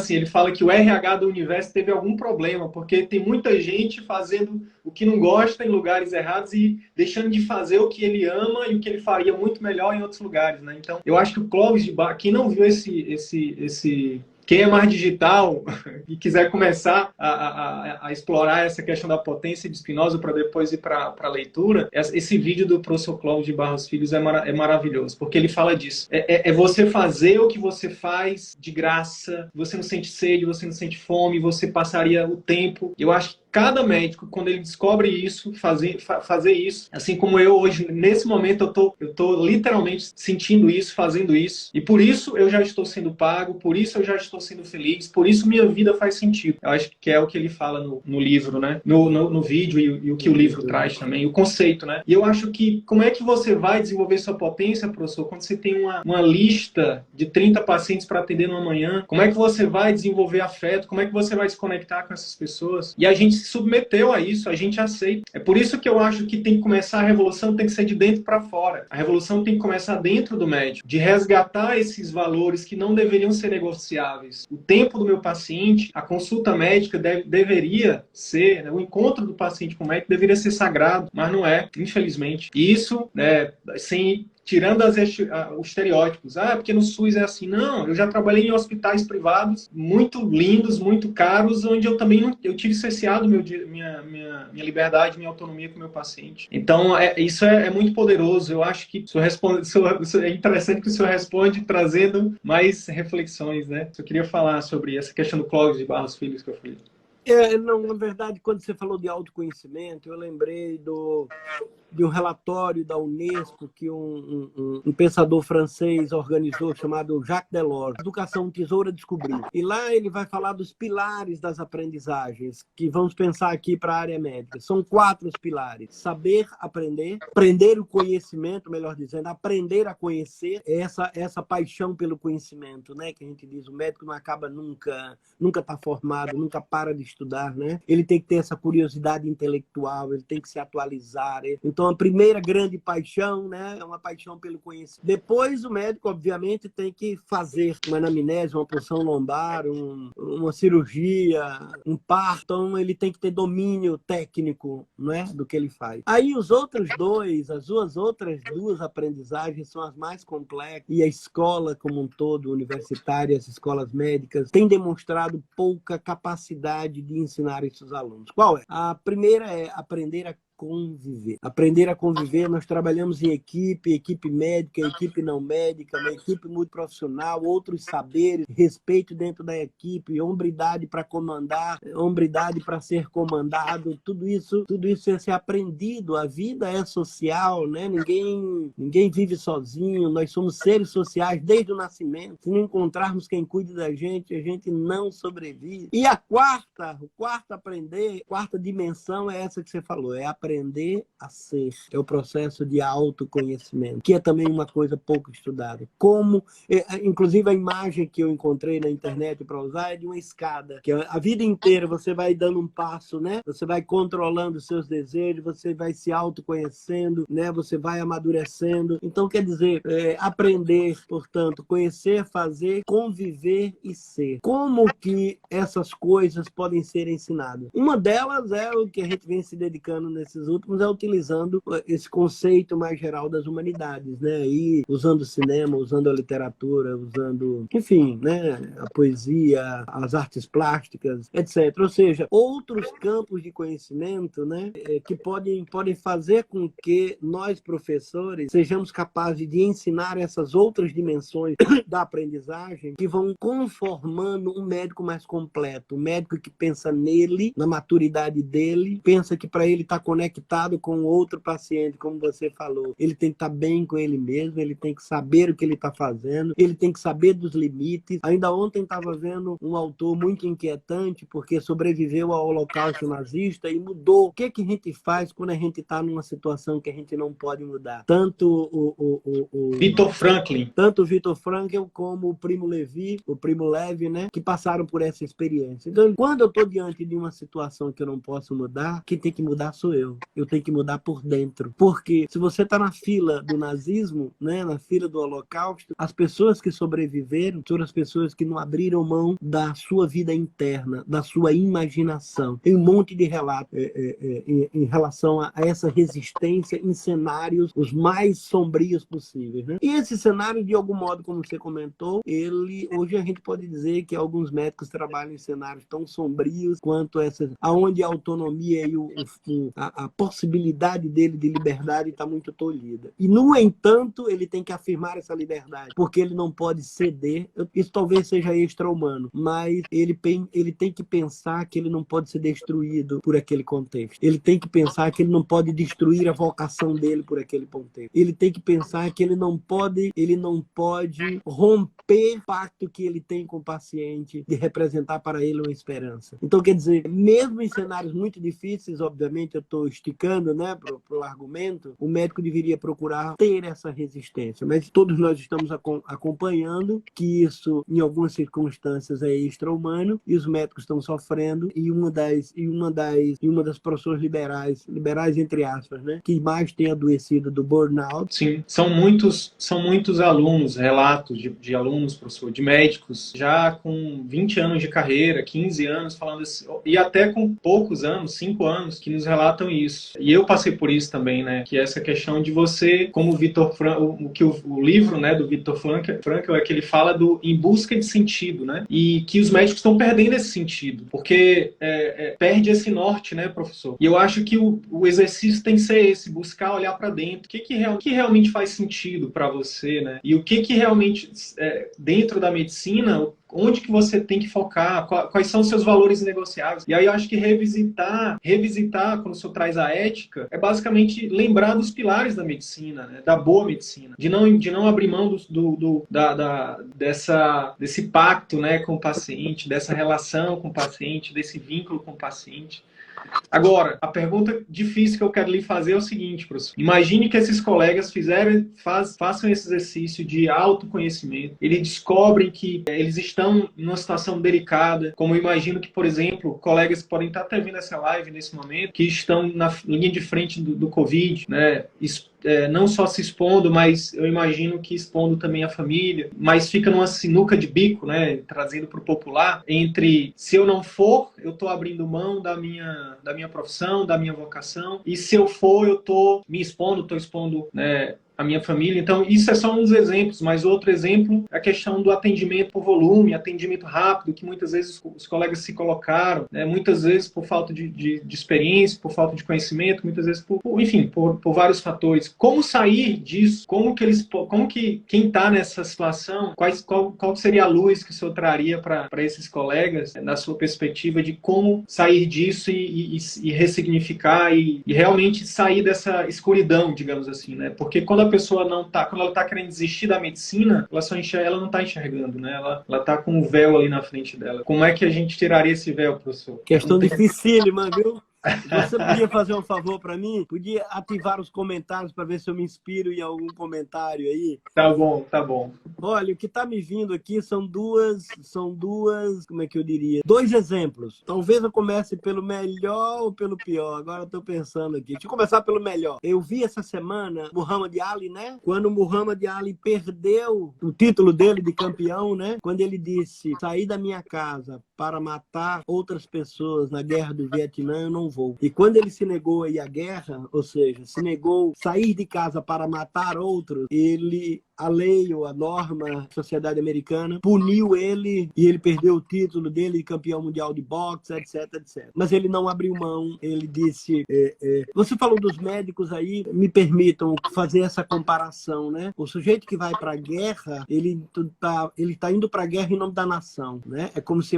que o RH do universo teve algum problema, porque tem muita gente fazendo o que não gosta em lugares errados e deixando de fazer o que ele ama e o que ele faria muito melhor em outros lugares, né? Então, eu acho que o Clóvis de Barros, quem não viu quem é mais digital e quiser começar a explorar essa questão da potência de Spinoza para depois ir para a leitura, esse vídeo do professor Clóvis de Barros Filhos é maravilhoso, porque ele fala disso. É você fazer o que você faz de graça, você não sente sede, você não sente fome, você passaria o tempo. Eu acho que cada médico, quando ele descobre isso, fazer isso, assim como eu hoje, nesse momento, eu tô literalmente sentindo isso, fazendo isso, e por isso eu já estou sendo pago, por isso eu já estou sendo feliz, por isso minha vida faz sentido. Eu acho que é o que ele fala no livro, né? No vídeo e o que o livro traz também, o conceito, né? E eu acho que, como é que você vai desenvolver sua potência, professor, quando você tem uma lista de 30 pacientes para atender numa manhã? Como é que você vai desenvolver afeto? Como é que você vai se conectar com essas pessoas? E a gente se submeteu a isso, a gente aceita. É por isso que eu acho que tem que começar a revolução, tem que ser de dentro para fora. A revolução tem que começar dentro do médico, de resgatar esses valores que não deveriam ser negociáveis. O tempo do meu paciente, a consulta médica deveria ser, né, o encontro do paciente com o médico deveria ser sagrado, mas não é, infelizmente. E isso, sem tirando os estereótipos. Ah, porque no SUS é assim. Não, eu já trabalhei em hospitais privados muito lindos, muito caros, onde eu também eu tive cerceado minha liberdade, minha autonomia com o meu paciente. Então, isso é muito poderoso. Eu acho que é interessante que o senhor responde trazendo mais reflexões, né? Eu queria falar sobre essa questão do Clóvis de Barros Filho que eu falei. Não, na verdade, quando você falou de autoconhecimento, eu lembrei de um relatório da Unesco que um pensador francês organizou, chamado Jacques Delors, Educação Tesoura Descobriu. E lá ele vai falar dos pilares das aprendizagens, que vamos pensar aqui para a área médica. São 4 os pilares. Saber aprender, aprender o conhecimento, melhor dizendo, aprender a conhecer, essa paixão pelo conhecimento, né? Que a gente diz, o médico não acaba nunca está formado, nunca para de estudar, né? Ele tem que ter essa curiosidade intelectual, ele tem que se atualizar. Então, a primeira grande paixão, né, é uma paixão pelo conhecimento. Depois, o médico, obviamente, tem que fazer uma anamnese, uma punção lombar, uma cirurgia, um parto. Então, ele tem que ter domínio técnico, né, do que ele faz. Aí, as outras duas aprendizagens são as mais complexas. E a escola, como um todo, universitária, as escolas médicas, tem demonstrado pouca capacidade de ensinar esses alunos. Qual é? A primeira é aprender a conviver. Aprender a conviver, nós trabalhamos em equipe médica, equipe não médica, uma equipe multiprofissional, outros saberes, respeito dentro da equipe, hombridade para comandar, hombridade para ser comandado, tudo isso é ser aprendido. A vida é social, né? Ninguém vive sozinho, nós somos seres sociais desde o nascimento. Se não encontrarmos quem cuide da gente, a gente não sobrevive. E a quarta dimensão é essa que você falou, é aprender a ser. É o processo de autoconhecimento, que é também uma coisa pouco estudada. Inclusive a imagem que eu encontrei na internet para usar é de uma escada, que a vida inteira você vai dando um passo, né? Você vai controlando os seus desejos, você vai se autoconhecendo, né? Você vai amadurecendo. Então, quer dizer, aprender, portanto, conhecer, fazer, conviver e ser. Como que essas coisas podem ser ensinadas? Uma delas é o que a gente vem se dedicando nesses últimos, é utilizando esse conceito mais geral das humanidades, né? E usando o cinema, usando a literatura, usando, enfim, né? A poesia, as artes plásticas, etc. Ou seja, outros campos de conhecimento, né? Que podem fazer com que nós, professores, sejamos capazes de ensinar essas outras dimensões da aprendizagem que vão conformando um médico mais completo, um médico que pensa nele, na maturidade dele, pensa que para ele estar conectado com outro paciente, como você falou, ele tem que estar bem com ele mesmo, ele tem que saber o que ele está fazendo, ele tem que saber dos limites. Ainda ontem estava vendo um autor muito inquietante, porque sobreviveu ao Holocausto nazista e mudou. O que a gente faz quando a gente está numa situação que a gente não pode mudar? Tanto o Viktor Frankl. Tanto o Viktor Frankl como o Primo Levi, né, que passaram por essa experiência. Então, quando eu estou diante de uma situação que eu não posso mudar, quem tem que mudar sou eu. Eu tenho que mudar por dentro. Porque se você está na fila do nazismo, né, na fila do Holocausto, as pessoas que sobreviveram foram as pessoas que não abriram mão da sua vida interna, da sua imaginação. Tem um monte de relatos em relação a essa resistência em cenários os mais sombrios possíveis, né? E esse cenário, de algum modo, como você comentou, hoje a gente pode dizer que alguns médicos trabalham em cenários tão sombrios quanto aonde a autonomia e a possibilidade dele de liberdade está muito tolhida. E, no entanto, ele tem que afirmar essa liberdade, porque ele não pode ceder. Isso talvez seja extra-humano, mas ele tem que pensar que ele não pode ser destruído por aquele contexto. Ele tem que pensar que ele não pode destruir a vocação dele por aquele contexto. Ele tem que pensar que ele não pode romper o pacto que ele tem com o paciente de representar para ele uma esperança. Então, quer dizer, mesmo em cenários muito difíceis, obviamente eu estou esticando, né, pro argumento, o médico deveria procurar ter essa resistência. Mas todos nós estamos acompanhando que isso, em algumas circunstâncias, é extra-humano e os médicos estão sofrendo. E uma das profissões liberais entre aspas, né, que mais tem adoecido do burnout. Sim, são muitos alunos, relatos de alunos, professor, de médicos, já com 20 anos de carreira, 15 anos, falando assim, e até com poucos anos, 5 anos, que nos relatam isso. E eu passei por isso também, né? Que é essa questão de você, como o Viktor Frankl, o livro, né, do Viktor Frankl é que ele fala do em busca de sentido, né? E que os médicos estão perdendo esse sentido, porque perde esse norte, né, professor? E eu acho que o exercício tem que ser esse, buscar olhar para dentro. O que realmente faz sentido para você, né? E o que realmente, dentro da medicina, onde que você tem que focar, quais são os seus valores negociáveis. E aí eu acho que revisitar, quando o senhor traz a ética, é basicamente lembrar dos pilares da medicina, né? Da boa medicina, de não abrir mão desse pacto, né, com o paciente, dessa relação com o paciente, desse vínculo com o paciente. Agora, a pergunta difícil que eu quero lhe fazer é o seguinte, professor. Imagine que esses colegas façam esse exercício de autoconhecimento. Eles descobrem que eles estão em uma situação delicada, como eu imagino que, por exemplo, colegas que podem estar até vendo essa live nesse momento, que estão na linha de frente do Covid, né? Não só se expondo, mas eu imagino que expondo também a família, mas fica numa sinuca de bico, né, trazendo para o popular, entre se eu não for, eu estou abrindo mão da minha profissão, da minha vocação, e se eu for, eu estou me expondo, estou expondo, né, a minha família. Então, isso é só um dos exemplos, mas outro exemplo é a questão do atendimento por volume, atendimento rápido, que muitas vezes os colegas se colocaram, né? Muitas vezes por falta de experiência, por falta de conhecimento, muitas vezes por vários fatores. Como sair disso? Como que quem está nessa situação, qual seria a luz que o senhor traria para esses colegas, na sua perspectiva de como sair disso e ressignificar e realmente sair dessa escuridão, digamos assim, né? Porque quando ela está querendo desistir da medicina, ela não está enxergando, né? Ela está com um véu ali na frente dela. Como é que a gente tiraria esse véu, professor? Questão dificílima, viu? Você podia fazer um favor para mim? Podia ativar os comentários para ver se eu me inspiro em algum comentário aí? Tá bom, tá bom. Olha, o que está me vindo aqui são duas, como é que eu diria? Dois exemplos. Talvez eu comece pelo melhor ou pelo pior. Agora eu estou pensando aqui. Deixa eu começar pelo melhor. Eu vi essa semana Muhammad Ali, né? Quando o Muhammad Ali perdeu o título dele de campeão, né? Quando ele disse, saí da minha casa para matar outras pessoas na guerra do Vietnã, eu não vou. E quando ele se negou a ir à guerra, ou seja, se negou sair de casa para matar outros, a lei ou a norma, a sociedade americana, puniu ele e ele perdeu o título dele de campeão mundial de boxe, etc, etc. Mas ele não abriu mão, ele disse... Você falou dos médicos aí, me permitam fazer essa comparação, né? O sujeito que vai para a guerra, ele tá indo para a guerra em nome da nação, né? É como se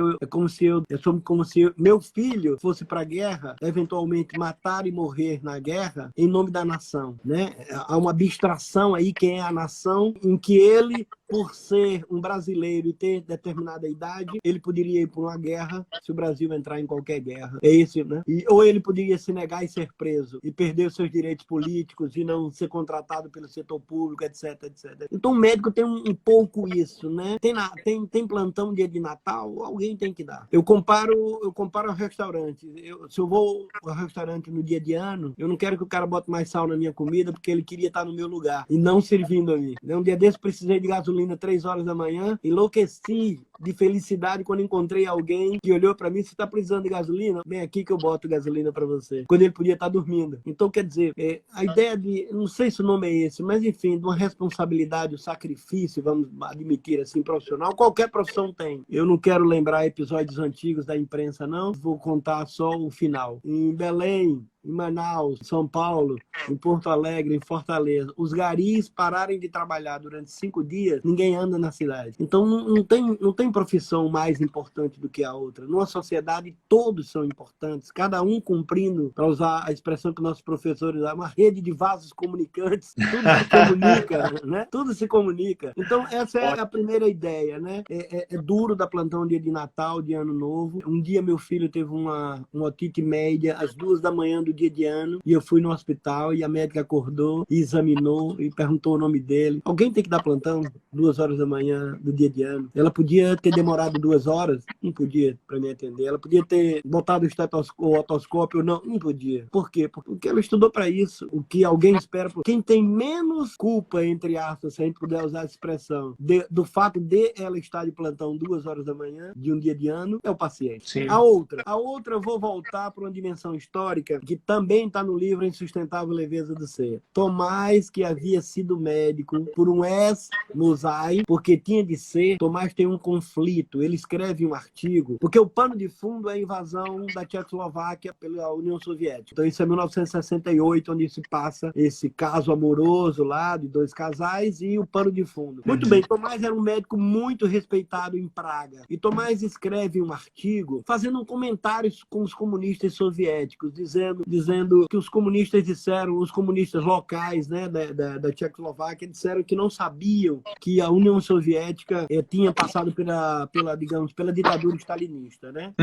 meu filho fosse para a guerra, eventualmente matar e morrer na guerra em nome da nação, né? Há uma abstração aí, quem é a nação, em que ele, por ser um brasileiro e ter determinada idade, ele poderia ir para uma guerra se o Brasil entrar em qualquer guerra. É isso, né? Ou ele poderia se negar e ser preso e perder os seus direitos políticos e não ser contratado pelo setor público, etc, etc. Então o médico tem um pouco isso, né? Tem plantão dia de Natal, alguém tem que dar. Eu comparo ao restaurante. Se eu vou ao restaurante no dia de ano, eu não quero que o cara bote mais sal na minha comida porque ele queria estar no meu lugar e não servindo a mim. Um dia desse precisei de gasolina 3 horas da manhã, enlouqueci de felicidade quando encontrei alguém que olhou para mim: você está precisando de gasolina? Vem aqui que eu boto gasolina para você. Quando ele podia estar dormindo. Então, quer dizer, a ideia de, não sei se o nome é esse, mas enfim, de uma responsabilidade, um sacrifício, vamos admitir assim, profissional, qualquer profissão tem. Eu não quero lembrar episódios antigos da imprensa, não. Vou contar só o final. Em Belém, em Manaus, em São Paulo, em Porto Alegre, em Fortaleza, os garis pararem de trabalhar durante 5 dias, ninguém anda na cidade. Então não tem profissão mais importante do que a outra. Numa sociedade, todos são importantes, cada um cumprindo, para usar a expressão que nossos professores usam, uma rede de vasos comunicantes, tudo se comunica, né? Tudo se comunica. Então essa é a primeira ideia, né? É duro dar plantão dia de Natal, de Ano Novo. Um dia meu filho teve uma otite média às 2 da manhã do dia de ano, e eu fui no hospital e a médica acordou e examinou e perguntou o nome dele. Alguém tem que dar plantão 2 horas da manhã do dia de ano? Ela podia ter demorado 2 horas? Não podia, para me atender. Ela podia ter botado o otoscópio? Não podia. Por quê? Porque ela estudou para isso. O que alguém espera. Quem tem menos culpa, entre aspas, se a gente puder usar essa expressão, do fato de ela estar de plantão 2 horas da manhã de um dia de ano, é o paciente. Sim. A outra, eu vou voltar para uma dimensão histórica que também está no livro Insustentável Leveza do Ser. Tomás, que havia sido médico, por um S no ZAI, porque tinha de ser, Tomás tem um conflito. Ele escreve um artigo, porque o pano de fundo é a invasão da Tchecoslováquia pela União Soviética. Então isso é 1968, onde se passa esse caso amoroso lá de dois casais e o pano de fundo. Muito bem, Tomás era um médico muito respeitado em Praga. E Tomás escreve um artigo fazendo um comentário com os comunistas soviéticos, dizendo que os comunistas disseram, os comunistas locais, né, da Tchecoslováquia, disseram que não sabiam que a União Soviética tinha passado pela ditadura stalinista, né?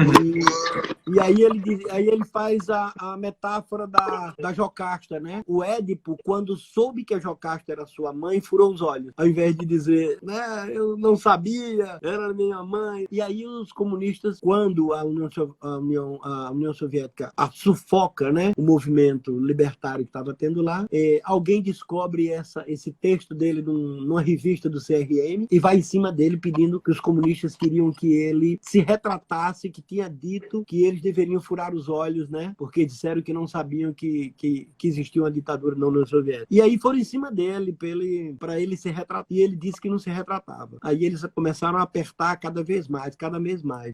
E aí ele faz a metáfora da Jocasta, né? O Édipo, quando soube que a Jocasta era sua mãe, furou os olhos, ao invés de dizer, né, eu não sabia, era minha mãe. E aí os comunistas, quando a União Soviética sufoca, né, o movimento libertário que estava tendo lá, alguém descobre esse texto dele numa revista do CRM e vai em cima dele pedindo que os comunistas queriam que ele se retratasse, que tinha dito que eles deveriam furar os olhos, né, porque disseram que não sabiam que existia uma ditadura na União Soviética. E aí foram em cima dele para ele se retratar. E ele disse que não se retratava. Aí eles começaram a apertar cada vez mais.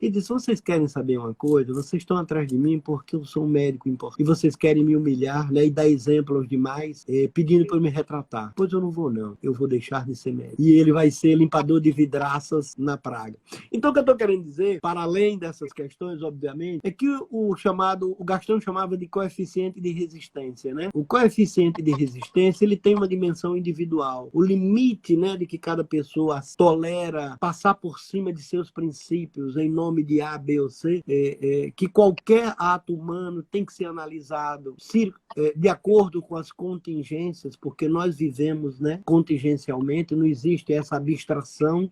E disse, vocês querem saber uma coisa? Vocês estão atrás de mim porque eu sou um médico importante. E vocês querem me humilhar, né, e dar exemplo aos demais, pedindo para eu me retratar. Pois eu não vou, não. Eu vou deixar de ser médico. E ele vai ser limpador de vidraças na Praga. Então, o que eu estou querendo dizer, para além dessas questões, obviamente, é que o Gastão chamava de coeficiente de resistência, né? O coeficiente de resistência, ele tem uma dimensão individual. O limite, né, de que cada pessoa tolera passar por cima de seus princípios em nome de A, B ou C, que qualquer ato humano tem que ser analisado de acordo com as contingências, porque nós vivemos, né, contingencialmente, não existe essa abstração,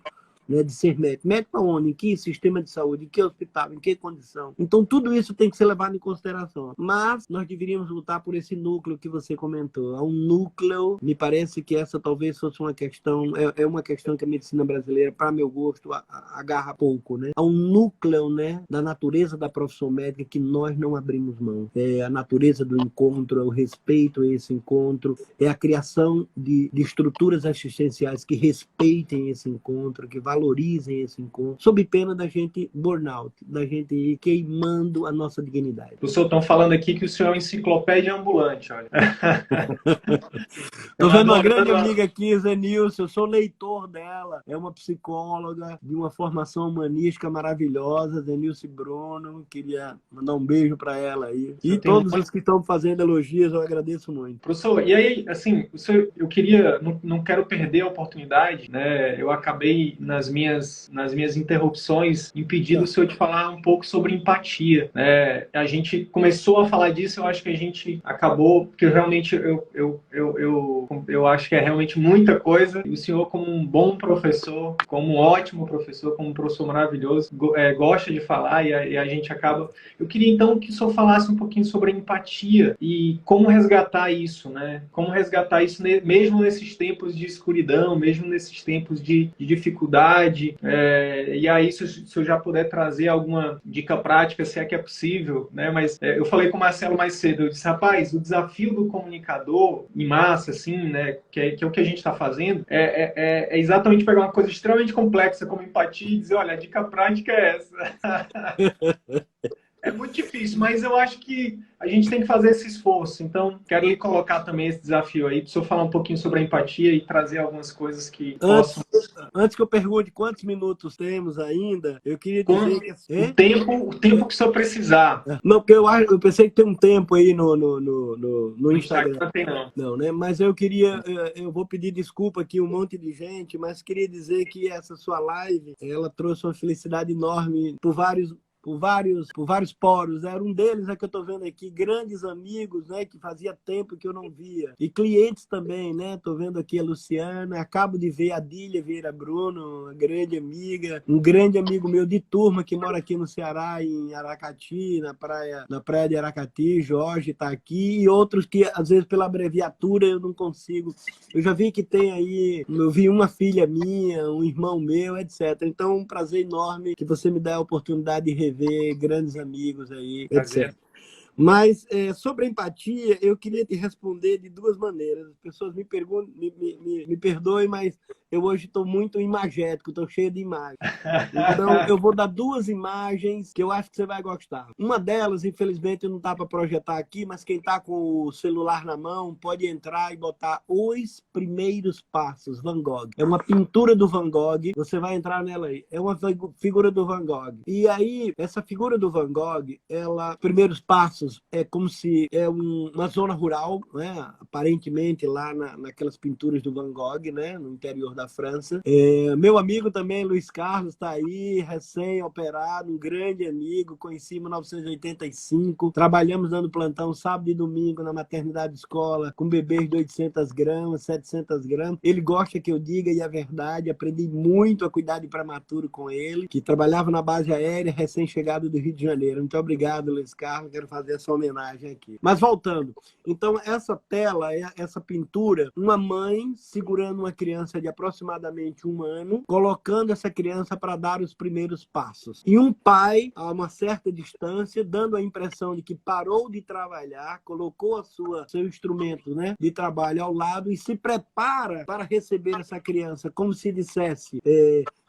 né, de ser médico. Médico aonde? Em que sistema de saúde? Em que hospital? Em que condição? Então, tudo isso tem que ser levado em consideração. Mas nós deveríamos lutar por esse núcleo que você comentou. Há um núcleo, me parece que essa talvez fosse uma questão, é uma questão que a medicina brasileira, para meu gosto, agarra pouco, né? Há um núcleo, né, da natureza da profissão médica que nós não abrimos mão. É a natureza do encontro, é o respeito a esse encontro, é a criação de estruturas assistenciais que respeitem esse encontro, que valorizem esse encontro, sob pena da gente burnout, da gente ir queimando a nossa dignidade. Professor, estão falando aqui que o senhor é uma enciclopédia ambulante, olha. Estou vendo uma grande amiga aqui, Zenilson, eu sou leitor dela, é uma psicóloga de uma formação humanística maravilhosa, Zenilson Bruno, queria mandar um beijo para ela aí. E todos os que estão fazendo elogios, eu agradeço muito. Professor, e aí, assim, eu queria, não quero perder a oportunidade, né, eu acabei nas minhas interrupções, impedindo o senhor de falar um pouco sobre empatia, né? A gente começou a falar disso, eu acho que a gente acabou, porque realmente eu acho que é realmente muita coisa, e o senhor, como um bom professor, como um ótimo professor, como um professor maravilhoso, gosta de falar, e a gente acaba... Eu queria, então, que o senhor falasse um pouquinho sobre a empatia e como resgatar isso, né? Como resgatar isso mesmo nesses tempos de escuridão, mesmo nesses tempos de dificuldade. E aí, se o senhor já puder trazer alguma dica prática, se é que é possível, né? Mas eu falei com o Marcelo mais cedo, eu disse, rapaz, o desafio do comunicador em massa, assim, né, que é o que a gente está fazendo, é exatamente pegar uma coisa extremamente complexa como empatia e dizer, olha, a dica prática é essa. É muito difícil, mas eu acho que a gente tem que fazer esse esforço. Então, quero lhe colocar também esse desafio aí, para o senhor falar um pouquinho sobre a empatia e trazer algumas coisas que possam... Antes que eu pergunte quantos minutos temos ainda, eu queria dizer que... O tempo que o senhor precisar. Não, porque eu pensei que tem um tempo aí no Instagram. Não tem, não. Não, né? Mas eu vou pedir desculpa aqui um monte de gente, mas queria dizer que essa sua live, ela trouxe uma felicidade enorme por vários poros. Era um deles que eu estou vendo aqui, grandes amigos, né, que fazia tempo que eu não via. E clientes também, né? Estou vendo aqui a Luciana, acabo de ver a Adília Vieira Bruno, uma grande amiga, um grande amigo meu de turma que mora aqui no Ceará, em Aracati, na praia de Aracati, Jorge está aqui, e outros que, às vezes, pela abreviatura, eu não consigo. Eu já vi que tem aí, eu vi uma filha minha, um irmão meu, etc. Então, um prazer enorme que você me dê a oportunidade de rever grandes amigos aí, etc. Mas sobre a empatia, eu queria te responder de duas maneiras. As pessoas me perguntam, me perdoem, mas eu hoje estou muito imagético, estou cheio de imagens. Então, eu vou dar duas imagens que eu acho que você vai gostar. Uma delas, infelizmente, não está para projetar aqui, mas quem está com o celular na mão pode entrar e botar Os Primeiros Passos, Van Gogh. É uma pintura do Van Gogh, você vai entrar nela aí. É uma figura do Van Gogh. E aí, essa figura do Van Gogh, ela, Primeiros Passos, é como se é uma zona rural, né? Aparentemente lá naquelas pinturas do Van Gogh, né? No interior da França. Meu amigo também, Luiz Carlos, está aí, recém-operado, um grande amigo, conheci em 1985. Trabalhamos dando plantão sábado e domingo na maternidade escola, com bebês de 800 gramas, 700 gramas. Ele gosta que eu diga, e é verdade, aprendi muito a cuidar de prematuro com ele, que trabalhava na base aérea, recém-chegado do Rio de Janeiro. Muito obrigado, Luiz Carlos, quero fazer essa homenagem aqui. Mas voltando, então essa tela, essa pintura, uma mãe segurando uma criança de aproximadamente 1 ano, colocando essa criança para dar os primeiros passos. E um pai, a uma certa distância, dando a impressão de que parou de trabalhar, colocou seu instrumento, né, de trabalho ao lado e se prepara para receber essa criança, como se dissesse,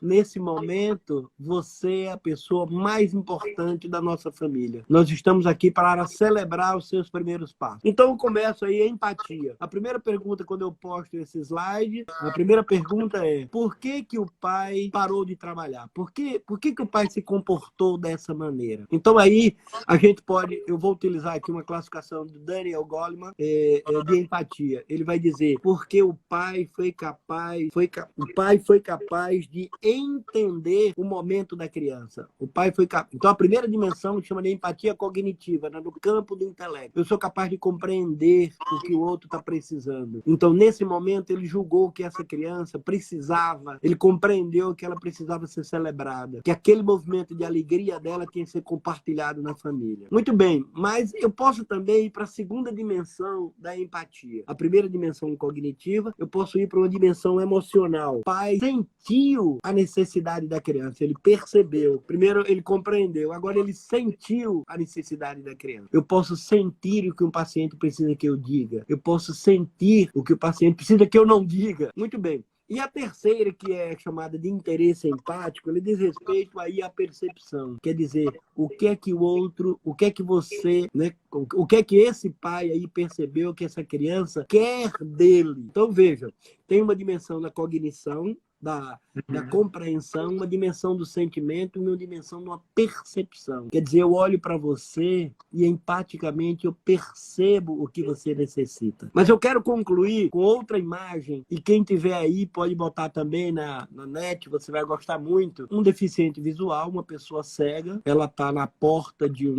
nesse momento, você é a pessoa mais importante da nossa família. Nós estamos aqui para celebrar os seus primeiros passos. Então, eu começo aí a empatia. A primeira pergunta, quando eu posto esse slide, a primeira pergunta é: por que que o pai parou de trabalhar? Por que o pai se comportou dessa maneira? Então, aí, a gente pode... Eu vou utilizar aqui uma classificação do Daniel Goleman de empatia. Ele vai dizer, porque o pai foi capaz de entender o momento da criança. O pai foi capaz. Então, a primeira dimensão chama de empatia cognitiva, né? No campo do intelecto. Eu sou capaz de compreender o que o outro está precisando. Então, nesse momento, ele julgou que essa criança precisava, ele compreendeu que ela precisava ser celebrada, que aquele movimento de alegria dela tinha que ser compartilhado na família. Muito bem, mas eu posso também ir para a segunda dimensão da empatia. A primeira dimensão cognitiva, eu posso ir para uma dimensão emocional. O pai sentiu a necessidade da criança, ele percebeu. Primeiro ele compreendeu, agora ele sentiu a necessidade da criança. Eu posso sentir o que um paciente precisa que eu diga. Eu posso sentir o que o paciente precisa que eu não diga. Muito bem. E a terceira, que é chamada de interesse empático, ele diz respeito aí à percepção. Quer dizer, o que é que o outro, o que é que você, né, o que é que esse pai aí percebeu que essa criança quer dele. Então, veja, tem uma dimensão da cognição, da compreensão, uma dimensão do sentimento e uma dimensão de uma percepção. Quer dizer, eu olho para você e empaticamente eu percebo o que você necessita. Mas eu quero concluir com outra imagem, e quem tiver aí pode botar também na net, você vai gostar muito. Um deficiente visual, uma pessoa cega, ela está na porta de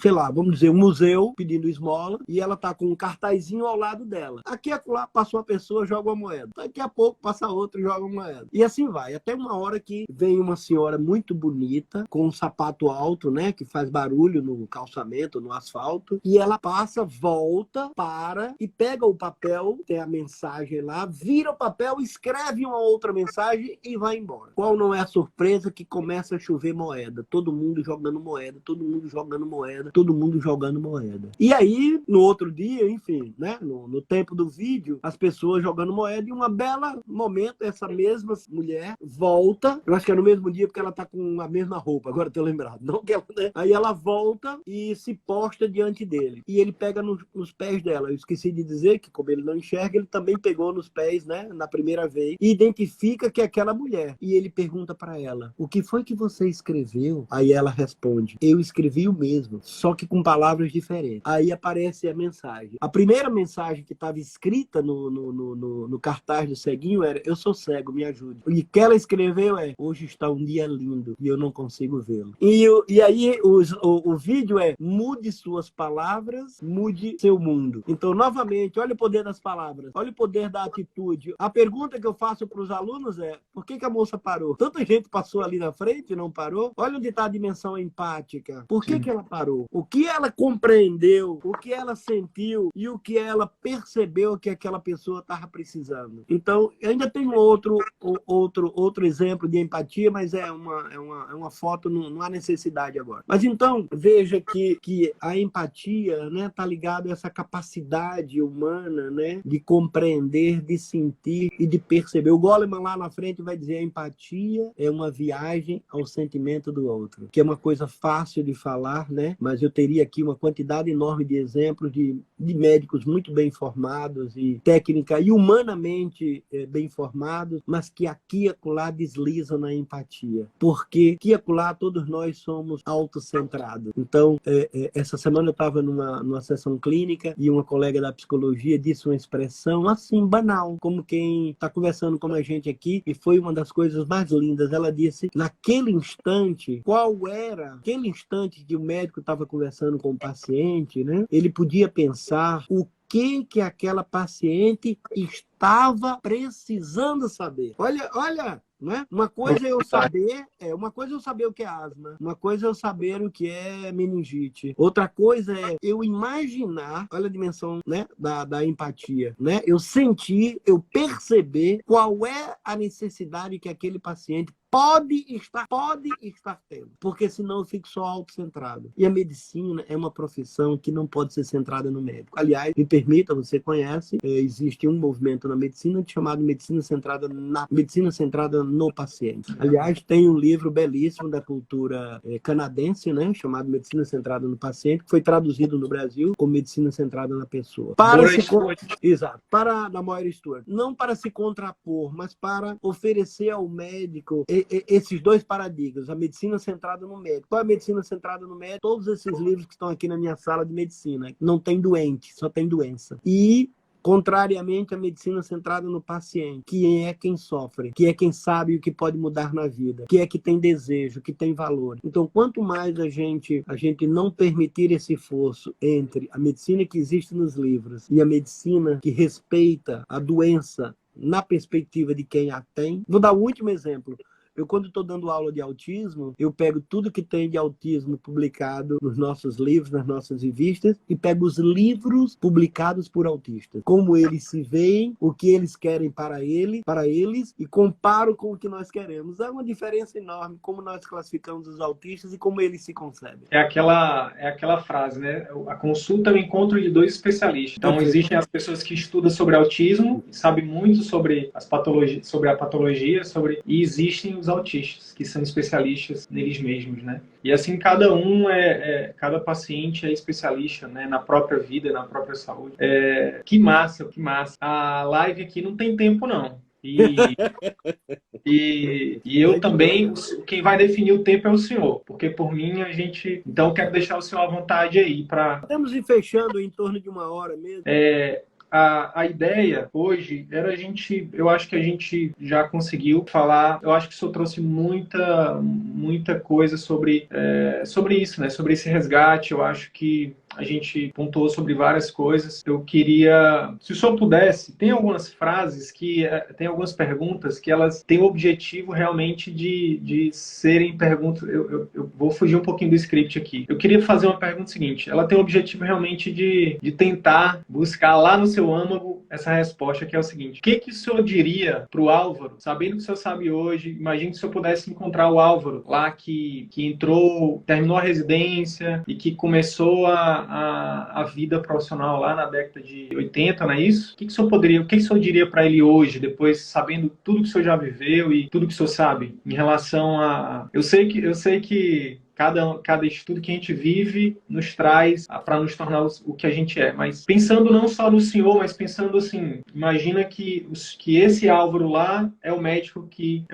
sei lá, vamos dizer, um museu pedindo esmola, e ela está com um cartazinho ao lado dela. Aqui e acolá passa uma pessoa, joga uma moeda. Daqui a pouco passa outra e joga uma moeda. E assim vai, até uma hora que vem uma senhora muito bonita, com um sapato alto, né, que faz barulho no calçamento, no asfalto, e ela passa, volta, para e pega o papel, tem a mensagem lá, vira o papel, escreve uma outra mensagem e vai embora. Qual não é a surpresa que começa a chover moeda? Todo mundo jogando moeda, todo mundo jogando moeda, todo mundo jogando moeda. E aí, no outro dia, enfim, né, no tempo do vídeo, as pessoas jogando moeda, e uma bela momento, essa mesma mulher volta, eu acho que é no mesmo dia porque ela tá com a mesma roupa, agora tô lembrado, não que ela, né? Aí ela volta e se posta diante dele, e ele pega nos pés dela. Eu esqueci de dizer que, como ele não enxerga, ele também pegou nos pés, né, na primeira vez, e identifica que é aquela mulher, e ele pergunta para ela: o que foi que você escreveu? Aí ela responde: eu escrevi o mesmo, só que com palavras diferentes. Aí aparece a mensagem. A primeira mensagem que estava escrita no cartaz do ceguinho era: eu sou cego, me ajude. E o que ela escreveu é: hoje está um dia lindo e eu não consigo vê-lo. E aí o vídeo é: mude suas palavras, mude seu mundo. Então, novamente, olha o poder das palavras, olha o poder da atitude. A pergunta que eu faço para os alunos é: por que a moça parou? Tanta gente passou ali na frente e não parou. Olha onde está a dimensão empática. Por que ela parou? O que ela compreendeu, o que ela sentiu e o que ela percebeu que aquela pessoa estava precisando. Então, ainda tem outro exemplo de empatia, mas é uma foto, não há necessidade agora. Mas então, veja que a empatia, né, tá ligada a essa capacidade humana, né, de compreender, de sentir e de perceber. O Goleman lá na frente vai dizer: a empatia é uma viagem ao sentimento do outro, que é uma coisa fácil de falar, né, mas eu teria aqui uma quantidade enorme de exemplos de médicos muito bem formados e técnica e humanamente bem formados, mas que aqui e acolá deslizam na empatia. Porque aqui e acolá todos nós somos autocentrados. Então, essa semana eu estava numa sessão clínica e uma colega da psicologia disse uma expressão assim, banal, como quem está conversando com a gente aqui, e foi uma das coisas mais lindas. Ela disse, naquele instante, qual era aquele instante que o médico estava conversando com o paciente, né? Ele podia pensar o que aquela paciente estava precisando saber. Olha, né? Uma coisa é eu saber o que é asma, uma coisa é eu saber o que é meningite, outra coisa é eu imaginar, olha a dimensão, né, da empatia, né? Eu sentir, eu perceber qual é a necessidade que aquele paciente pode estar tendo, porque senão eu fico só autocentrado. E a medicina é uma profissão que não pode ser centrada no médico. Aliás, me permita, você conhece, existe um movimento na medicina chamado medicina centrada no paciente. Aliás, tem um livro belíssimo da cultura canadense, né, chamado Medicina Centrada no Paciente, que foi traduzido no Brasil como Medicina Centrada na Pessoa. Exato. Na Moira Stewart. Não para se contrapor, mas para oferecer ao médico esses dois paradigmas, a medicina centrada no médico. Qual é a medicina centrada no médico? Todos esses livros que estão aqui na minha sala de medicina. Não tem doente, só tem doença. E contrariamente à medicina centrada no paciente, que é quem sofre, que é quem sabe o que pode mudar na vida, que é que tem desejo, que tem valor. Então, quanto mais a gente não permitir esse fosso entre a medicina que existe nos livros e a medicina que respeita a doença na perspectiva de quem a tem. Vou dar o último exemplo. Eu, quando estou dando aula de autismo, eu pego tudo que tem de autismo publicado nos nossos livros, nas nossas revistas, e pego os livros publicados por autistas. Como eles se veem, o que eles querem para eles, e comparo com o que nós queremos. É uma diferença enorme como nós classificamos os autistas e como eles se concebem. É aquela frase, né? A consulta é o encontro de dois especialistas. Então, existem as pessoas que estudam sobre autismo, sabem muito sobre as patologias, sobre a patologia, e existem os autistas, que são especialistas neles mesmos, né? E assim, cada paciente é especialista, né? Na própria vida, na própria saúde. Que massa, que massa. A live aqui não tem tempo, não. E eu também, quem vai definir o tempo é o senhor, porque por mim a gente... Então, eu quero deixar o senhor à vontade aí para... Estamos fechando em torno de 1 hora mesmo. A ideia hoje era eu acho que a gente já conseguiu falar, eu acho que o senhor trouxe muita coisa sobre isso, né? Sobre esse resgate. Eu acho que a gente pontuou sobre várias coisas. Eu queria, se o senhor pudesse, tem algumas frases tem algumas perguntas que elas têm o objetivo realmente de serem perguntas. Eu vou fugir um pouquinho do script aqui. Eu queria fazer uma pergunta seguinte. Ela tem o objetivo realmente de tentar buscar lá no seu âmago essa resposta, que é o seguinte: o que o senhor diria para o Álvaro, sabendo o que o senhor sabe hoje? Imagine que o senhor pudesse encontrar o Álvaro lá que terminou a residência e que começou a vida profissional lá na década de 80, não é isso? O que o senhor diria para ele hoje, depois sabendo tudo que o senhor já viveu e tudo que o senhor sabe em relação a... Eu sei que cada estudo que a gente vive nos traz para nos tornar o que a gente é. Mas pensando não só no senhor, mas pensando assim, imagina que esse Álvaro lá é o médico que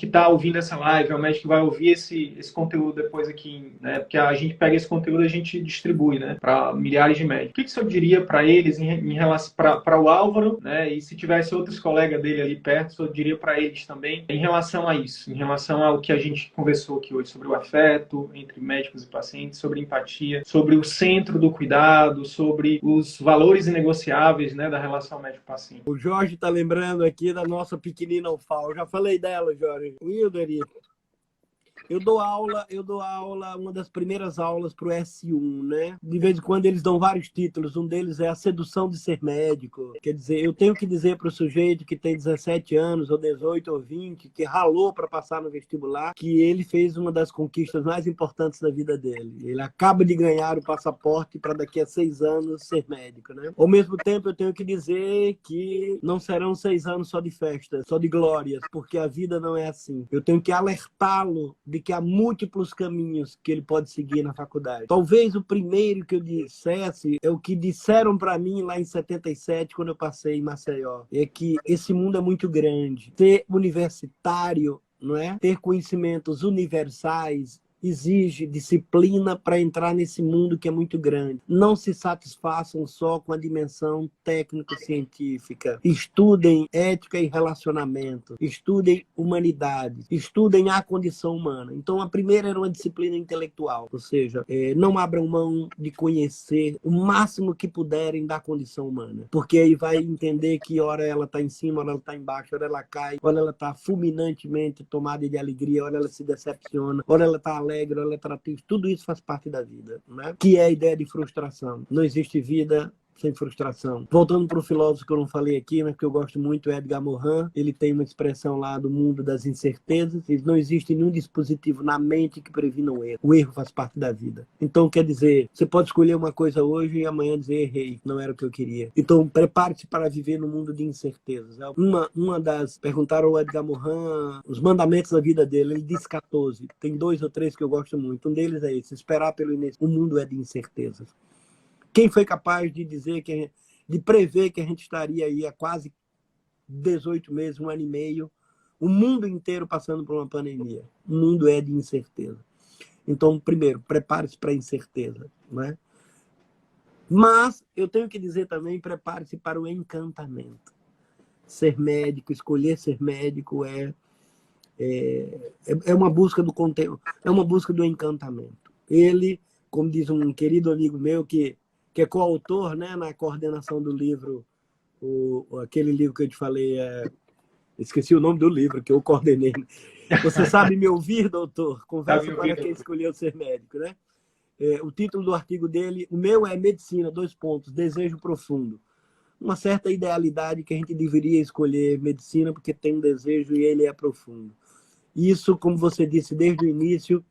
está ouvindo essa live, é o médico que vai ouvir esse conteúdo depois aqui, né? Porque a gente pega esse conteúdo e a gente distribui, né, para milhares de médicos. O que o senhor diria para eles em relação para o Álvaro, né? E se tivesse outros colegas dele ali perto, o senhor diria para eles também em relação a isso, em relação ao que a gente conversou aqui hoje sobre o afeto entre médicos e pacientes, sobre empatia, sobre o centro do cuidado, sobre os valores inegociáveis, né, da relação médico-paciente. O Jorge está lembrando aqui da nossa pequenina Alfal. Já falei dela, Jorge. Wilder. Eu dou aula, uma das primeiras aulas para o S1, né? De vez em quando eles dão vários títulos, um deles é A Sedução de Ser Médico. Quer dizer, eu tenho que dizer para o sujeito que tem 17 anos, ou 18, ou 20, que ralou para passar no vestibular, que ele fez uma das conquistas mais importantes da vida dele. Ele acaba de ganhar o passaporte para daqui a 6 anos ser médico, né? Ao mesmo tempo, eu tenho que dizer que não serão 6 anos só de festa, só de glórias, porque a vida não é assim. Eu tenho que alertá-lo de que há múltiplos caminhos que ele pode seguir na faculdade. Talvez o primeiro que eu dissesse é o que disseram para mim lá em 77, quando eu passei em Maceió, é que esse mundo é muito grande. Ser universitário, não é? Ter conhecimentos universais exige disciplina para entrar nesse mundo que é muito grande. Não se satisfaçam só com a dimensão técnico-científica. Estudem ética e relacionamento. Estudem humanidade. Estudem a condição humana. Então, a primeira era uma disciplina intelectual, ou seja, não abram mão de conhecer o máximo que puderem da condição humana, porque aí vai entender que hora ela está em cima, hora ela está embaixo, hora ela cai, hora ela está fulminantemente tomada de alegria, hora ela se decepciona, hora ela está alegre, ela está triste. Tudo isso faz parte da vida, né? Que é a ideia de frustração. Não existe vida sem frustração. Voltando para o filósofo que eu não falei aqui, mas que eu gosto muito, Edgar Morin, ele tem uma expressão lá do mundo das incertezas, e não existe nenhum dispositivo na mente que previna o erro. O erro faz parte da vida. Então, quer dizer, você pode escolher uma coisa hoje e amanhã dizer errei, não era o que eu queria. Então, prepare-se para viver no mundo de incertezas. Uma das... Perguntaram ao Edgar Morin os mandamentos da vida dele, ele disse 14. Tem 2 ou 3 que eu gosto muito. Um deles é esse, esperar pelo início. O mundo é de incertezas. Quem foi capaz de dizer, de prever que a gente estaria aí há quase 18 meses, 1 ano e meio, o mundo inteiro passando por uma pandemia? O mundo é de incerteza. Então, primeiro, prepare-se para a incerteza, né? Mas eu tenho que dizer também, prepare-se para o encantamento. Ser médico, escolher ser médico é uma busca do conteúdo, é uma busca do encantamento. Ele, como diz um querido amigo meu que é coautor, né, na coordenação do livro, aquele livro que eu te falei, esqueci o nome do livro que eu coordenei. Você sabe me ouvir, doutor? Conversa para quem escolheu ser médico, né? O título do artigo dele, o meu é Medicina, : Desejo Profundo. Uma certa idealidade que a gente deveria escolher medicina porque tem um desejo e ele é profundo. Isso, como você disse desde o início,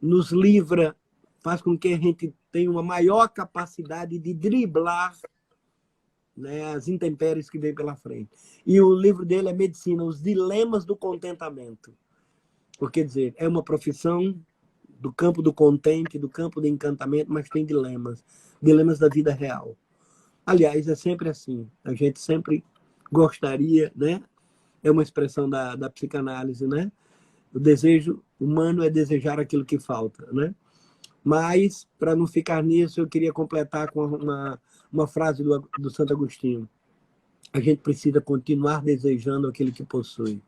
nos livra, faz com que a gente tenha uma maior capacidade de driblar, né, as intempéries que vem pela frente. E o livro dele é Medicina, os dilemas do contentamento. Porque, quer dizer, é uma profissão do campo do contente, do campo do encantamento, mas tem dilemas. Dilemas da vida real. Aliás, é sempre assim. A gente sempre gostaria, né? É uma expressão da psicanálise, né? O desejo humano é desejar aquilo que falta, né? Mas, para não ficar nisso, eu queria completar com uma frase do Santo Agostinho. A gente precisa continuar desejando aquilo que possui.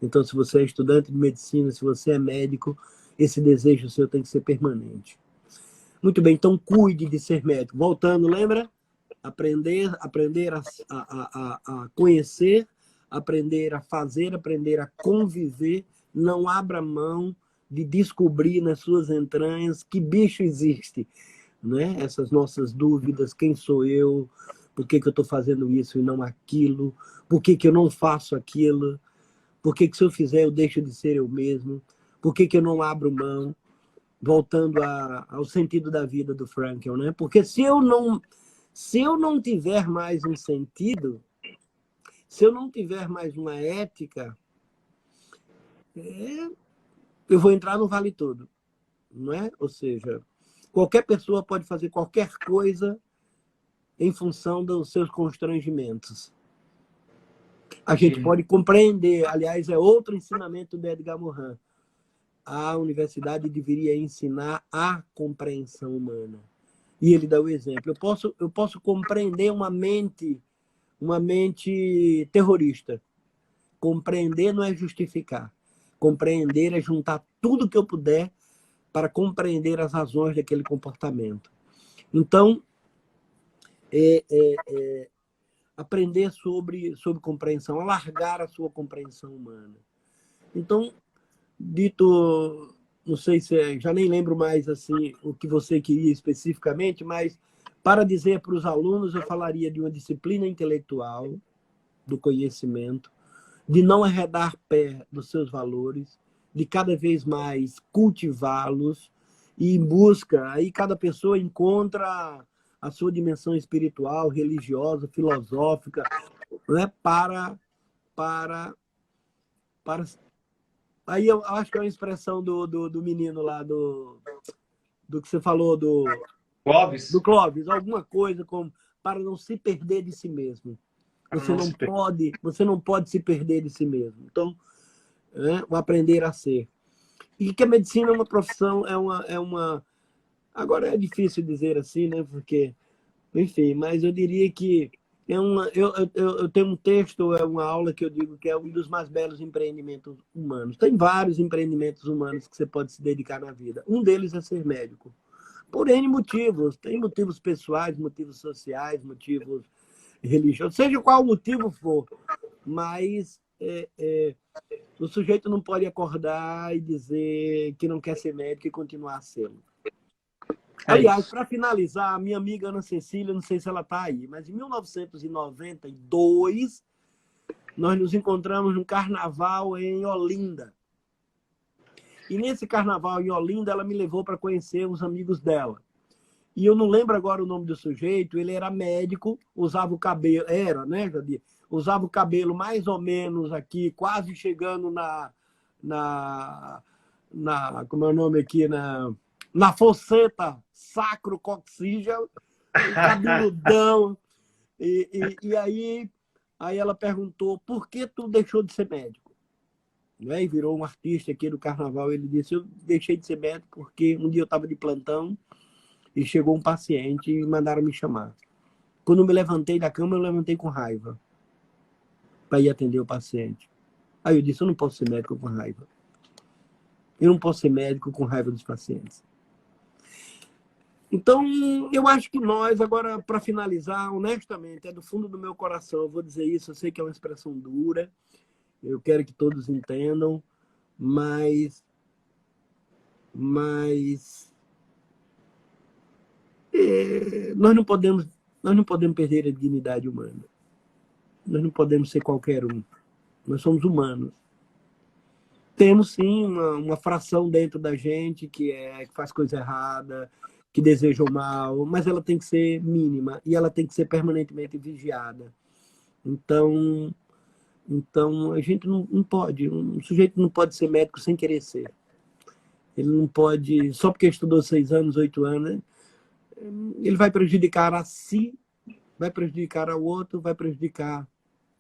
Então, se você é estudante de medicina, se você é médico, esse desejo seu tem que ser permanente. Muito bem, então cuide de ser médico. Voltando, lembra? Aprender a conhecer, aprender a fazer, aprender a conviver. Não abra mão de descobrir nas suas entranhas que bicho existe, né? Essas nossas dúvidas, quem sou eu, por que eu estou fazendo isso e não aquilo, por que eu não faço aquilo, por que se eu fizer eu deixo de ser eu mesmo, por que eu não abro mão, voltando ao sentido da vida do Frankl, né? Porque se eu não tiver mais um sentido, se eu não tiver mais uma ética, eu vou entrar no vale todo, não é? Ou seja, qualquer pessoa pode fazer qualquer coisa em função dos seus constrangimentos. A gente pode compreender, aliás, é outro ensinamento de Edgar Morin. A universidade deveria ensinar a compreensão humana. E ele dá o exemplo. Eu posso compreender uma mente terrorista. Compreender não é justificar. Compreender é juntar tudo que eu puder para compreender as razões daquele comportamento. Então, aprender sobre compreensão, alargar a sua compreensão humana. Então, dito, não sei se já nem lembro mais assim o que você queria especificamente, mas para dizer para os alunos, eu falaria de uma disciplina intelectual, do conhecimento, de não arredar pé dos seus valores, de cada vez mais cultivá-los e em busca, aí cada pessoa encontra a sua dimensão espiritual, religiosa, filosófica, né, para, para... Aí eu acho que é uma expressão do menino lá, do que você falou, do Clóvis, Clóvis, alguma coisa como para não se perder de si mesmo. para não se perder. Você não pode se perder de si mesmo. Então, o aprender a ser. E que a medicina é uma profissão, agora é difícil dizer assim, né? Porque, enfim, mas eu diria que eu tenho um texto, é uma aula que eu digo que é um dos mais belos empreendimentos humanos. Tem vários empreendimentos humanos que você pode se dedicar na vida. Um deles é ser médico. Por N motivos. Tem motivos pessoais, motivos sociais, motivos religiosos, seja qual o motivo for. Mas o sujeito não pode acordar e dizer que não quer ser médico e continuar sendo. Aliás, para finalizar, a minha amiga Ana Cecília, não sei se ela está aí, mas em 1992, nós nos encontramos num carnaval em Olinda. E nesse carnaval em Olinda, ela me levou para conhecer os amigos dela. E eu não lembro agora o nome do sujeito, ele era médico, usava o cabelo, né, Jadir? Usava o cabelo mais ou menos aqui, quase chegando como é o nome aqui, na fosseta sacro-coxígea, cabeludão. E aí ela perguntou, por que tu deixou de ser médico? Né? E virou um artista aqui do carnaval. Ele disse, eu deixei de ser médico porque um dia eu estava de plantão e chegou um paciente e mandaram me chamar. Quando eu me levantei da cama, eu levantei com raiva para ir atender o paciente. Aí eu disse, eu não posso ser médico com raiva. Eu não posso ser médico com raiva dos pacientes. Então, eu acho que nós, agora, para finalizar, honestamente, é do fundo do meu coração, eu vou dizer isso, eu sei que é uma expressão dura, eu quero que todos entendam, mas nós não podemos perder a dignidade humana. Nós não podemos ser qualquer um. Nós somos humanos. Temos, sim, uma fração dentro da gente que faz coisa errada, que deseja o mal, mas ela tem que ser mínima e ela tem que ser permanentemente vigiada. Então a gente não pode, um sujeito não pode ser médico sem querer ser. Ele não pode, só porque estudou 6 anos, 8 anos, né? Ele vai prejudicar a si, vai prejudicar ao outro, vai prejudicar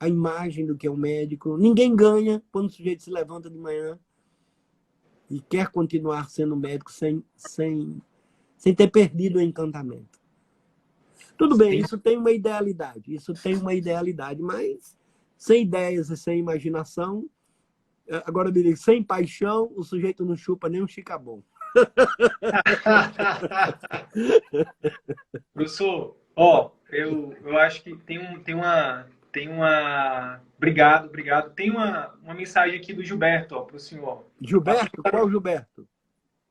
a imagem do que é um médico. Ninguém ganha quando o sujeito se levanta de manhã e quer continuar sendo médico sem ter perdido o encantamento. Tudo bem, isso tem uma idealidade, mas sem ideias e sem imaginação, agora me diga, sem paixão, o sujeito não chupa nem um chicabom. Professor, eu acho que tem uma... Obrigado. Tem uma mensagem aqui do Gilberto, para o senhor. Gilberto? Qual Gilberto?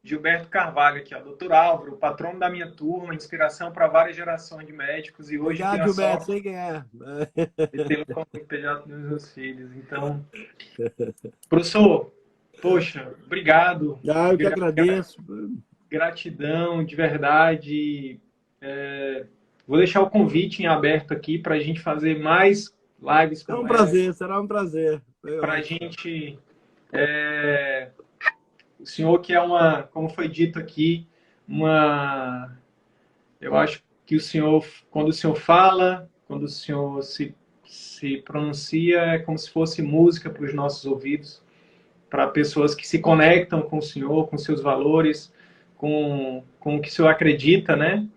Gilberto Carvalho aqui, ó. Doutor Álvaro, patrono da minha turma, inspiração para várias gerações de médicos e hoje Obrigado, tenho a Gilberto, sorte sei quem é. de tê-lo como pediatra dos meus filhos. Então, professor, poxa, obrigado. Eu que agradeço. Gratidão, de verdade. Vou deixar o convite em aberto aqui para a gente fazer mais lives É um como prazer, será um prazer. para a gente... o senhor que é como foi dito aqui, eu acho que o senhor, quando o senhor fala, quando o senhor se pronuncia, é como se fosse música para os nossos ouvidos, para pessoas que se conectam com o senhor, com seus valores, com o que o senhor acredita, né?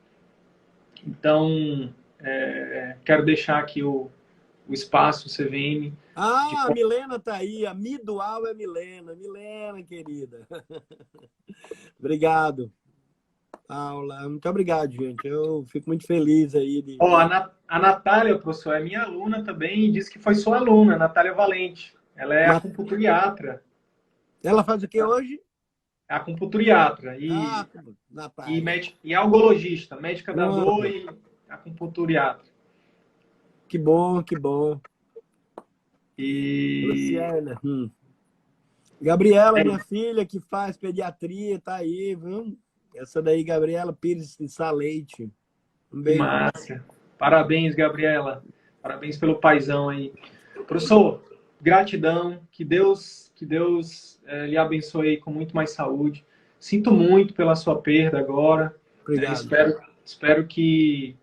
Então, quero deixar aqui o espaço, o CVM. A Milena está aí, a Midual é Milena. Milena, querida. Obrigado. Aula. Muito obrigado, gente. Eu fico muito feliz aí. A Natália, professor, é minha aluna também e disse que foi sua aluna, Natália Valente. Ela é acupunturista. Ela faz o que hoje? Acupunturiatra Ah, na e, paz. e algologista, médica da dor Pronto. e acupunturiatra. Que bom, que bom. E Luciana. Gabriela, é minha filha, que faz pediatria, tá aí, viu? Essa daí, Gabriela Pires de Saleite. Um que beijo. massa. Parabéns, Gabriela. Parabéns pelo paizão aí. Professor, gratidão. Que Deus lhe abençoe com muito mais saúde. Sinto muito pela sua perda agora. Né? Obrigado. Espero que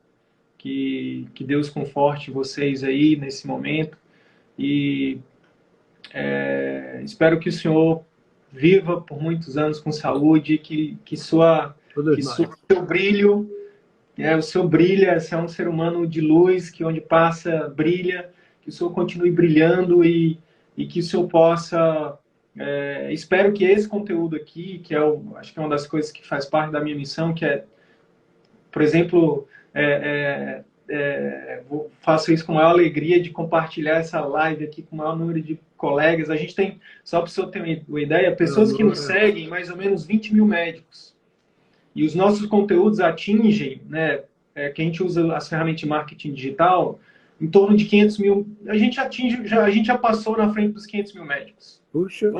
Deus conforte vocês aí nesse momento. E espero que o senhor viva por muitos anos com saúde, Todos nós. seu brilho, o senhor brilha, você é um ser humano de luz, que onde passa, brilha, que o senhor continue brilhando e que o senhor possa... espero que esse conteúdo aqui, que acho que é uma das coisas que faz parte da minha missão, que é, por exemplo, faço isso com a maior alegria de compartilhar essa live aqui com o maior número de colegas. A gente tem, só para o senhor ter uma ideia, pessoas que nos seguem, mais ou menos 20 mil médicos. E os nossos conteúdos atingem, né, que a gente usa as ferramentas de marketing digital, em torno de 500 mil. A gente já passou na frente dos 500 mil médicos. Puxa.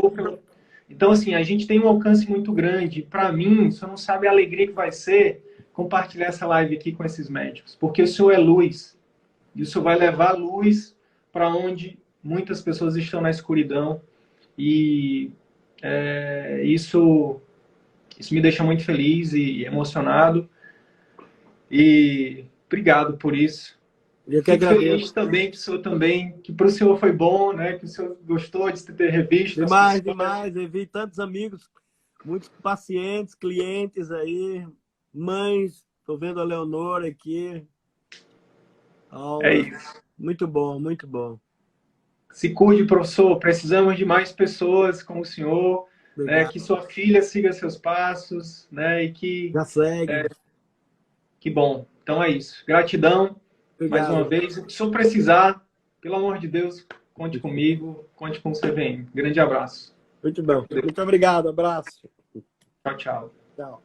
Então, assim, a gente tem um alcance muito grande. Para mim, você não sabe a alegria que vai ser compartilhar essa live aqui com esses médicos. Porque o senhor é luz. E o senhor vai levar luz para onde muitas pessoas estão na escuridão. E isso me deixa muito feliz e emocionado. E obrigado por isso. Eu que Fico agradeço. feliz também que para o senhor foi bom, né? Que o senhor gostou de ter revisto. Demais. Eu vi tantos amigos, muitos pacientes, clientes aí, mães. Estou vendo a Leonora aqui. É isso. Muito bom, muito bom. Se cuide, professor. Precisamos de mais pessoas como o senhor, né? Que sua filha siga seus passos, né? E que já segue. Que bom. Então é isso. Gratidão. Obrigado. Mais uma vez. Se o senhor precisar, pelo amor de Deus, conte comigo, conte com o CVM. Grande abraço. Muito bom. Muito obrigado. Abraço. Tchau, tchau. Tchau.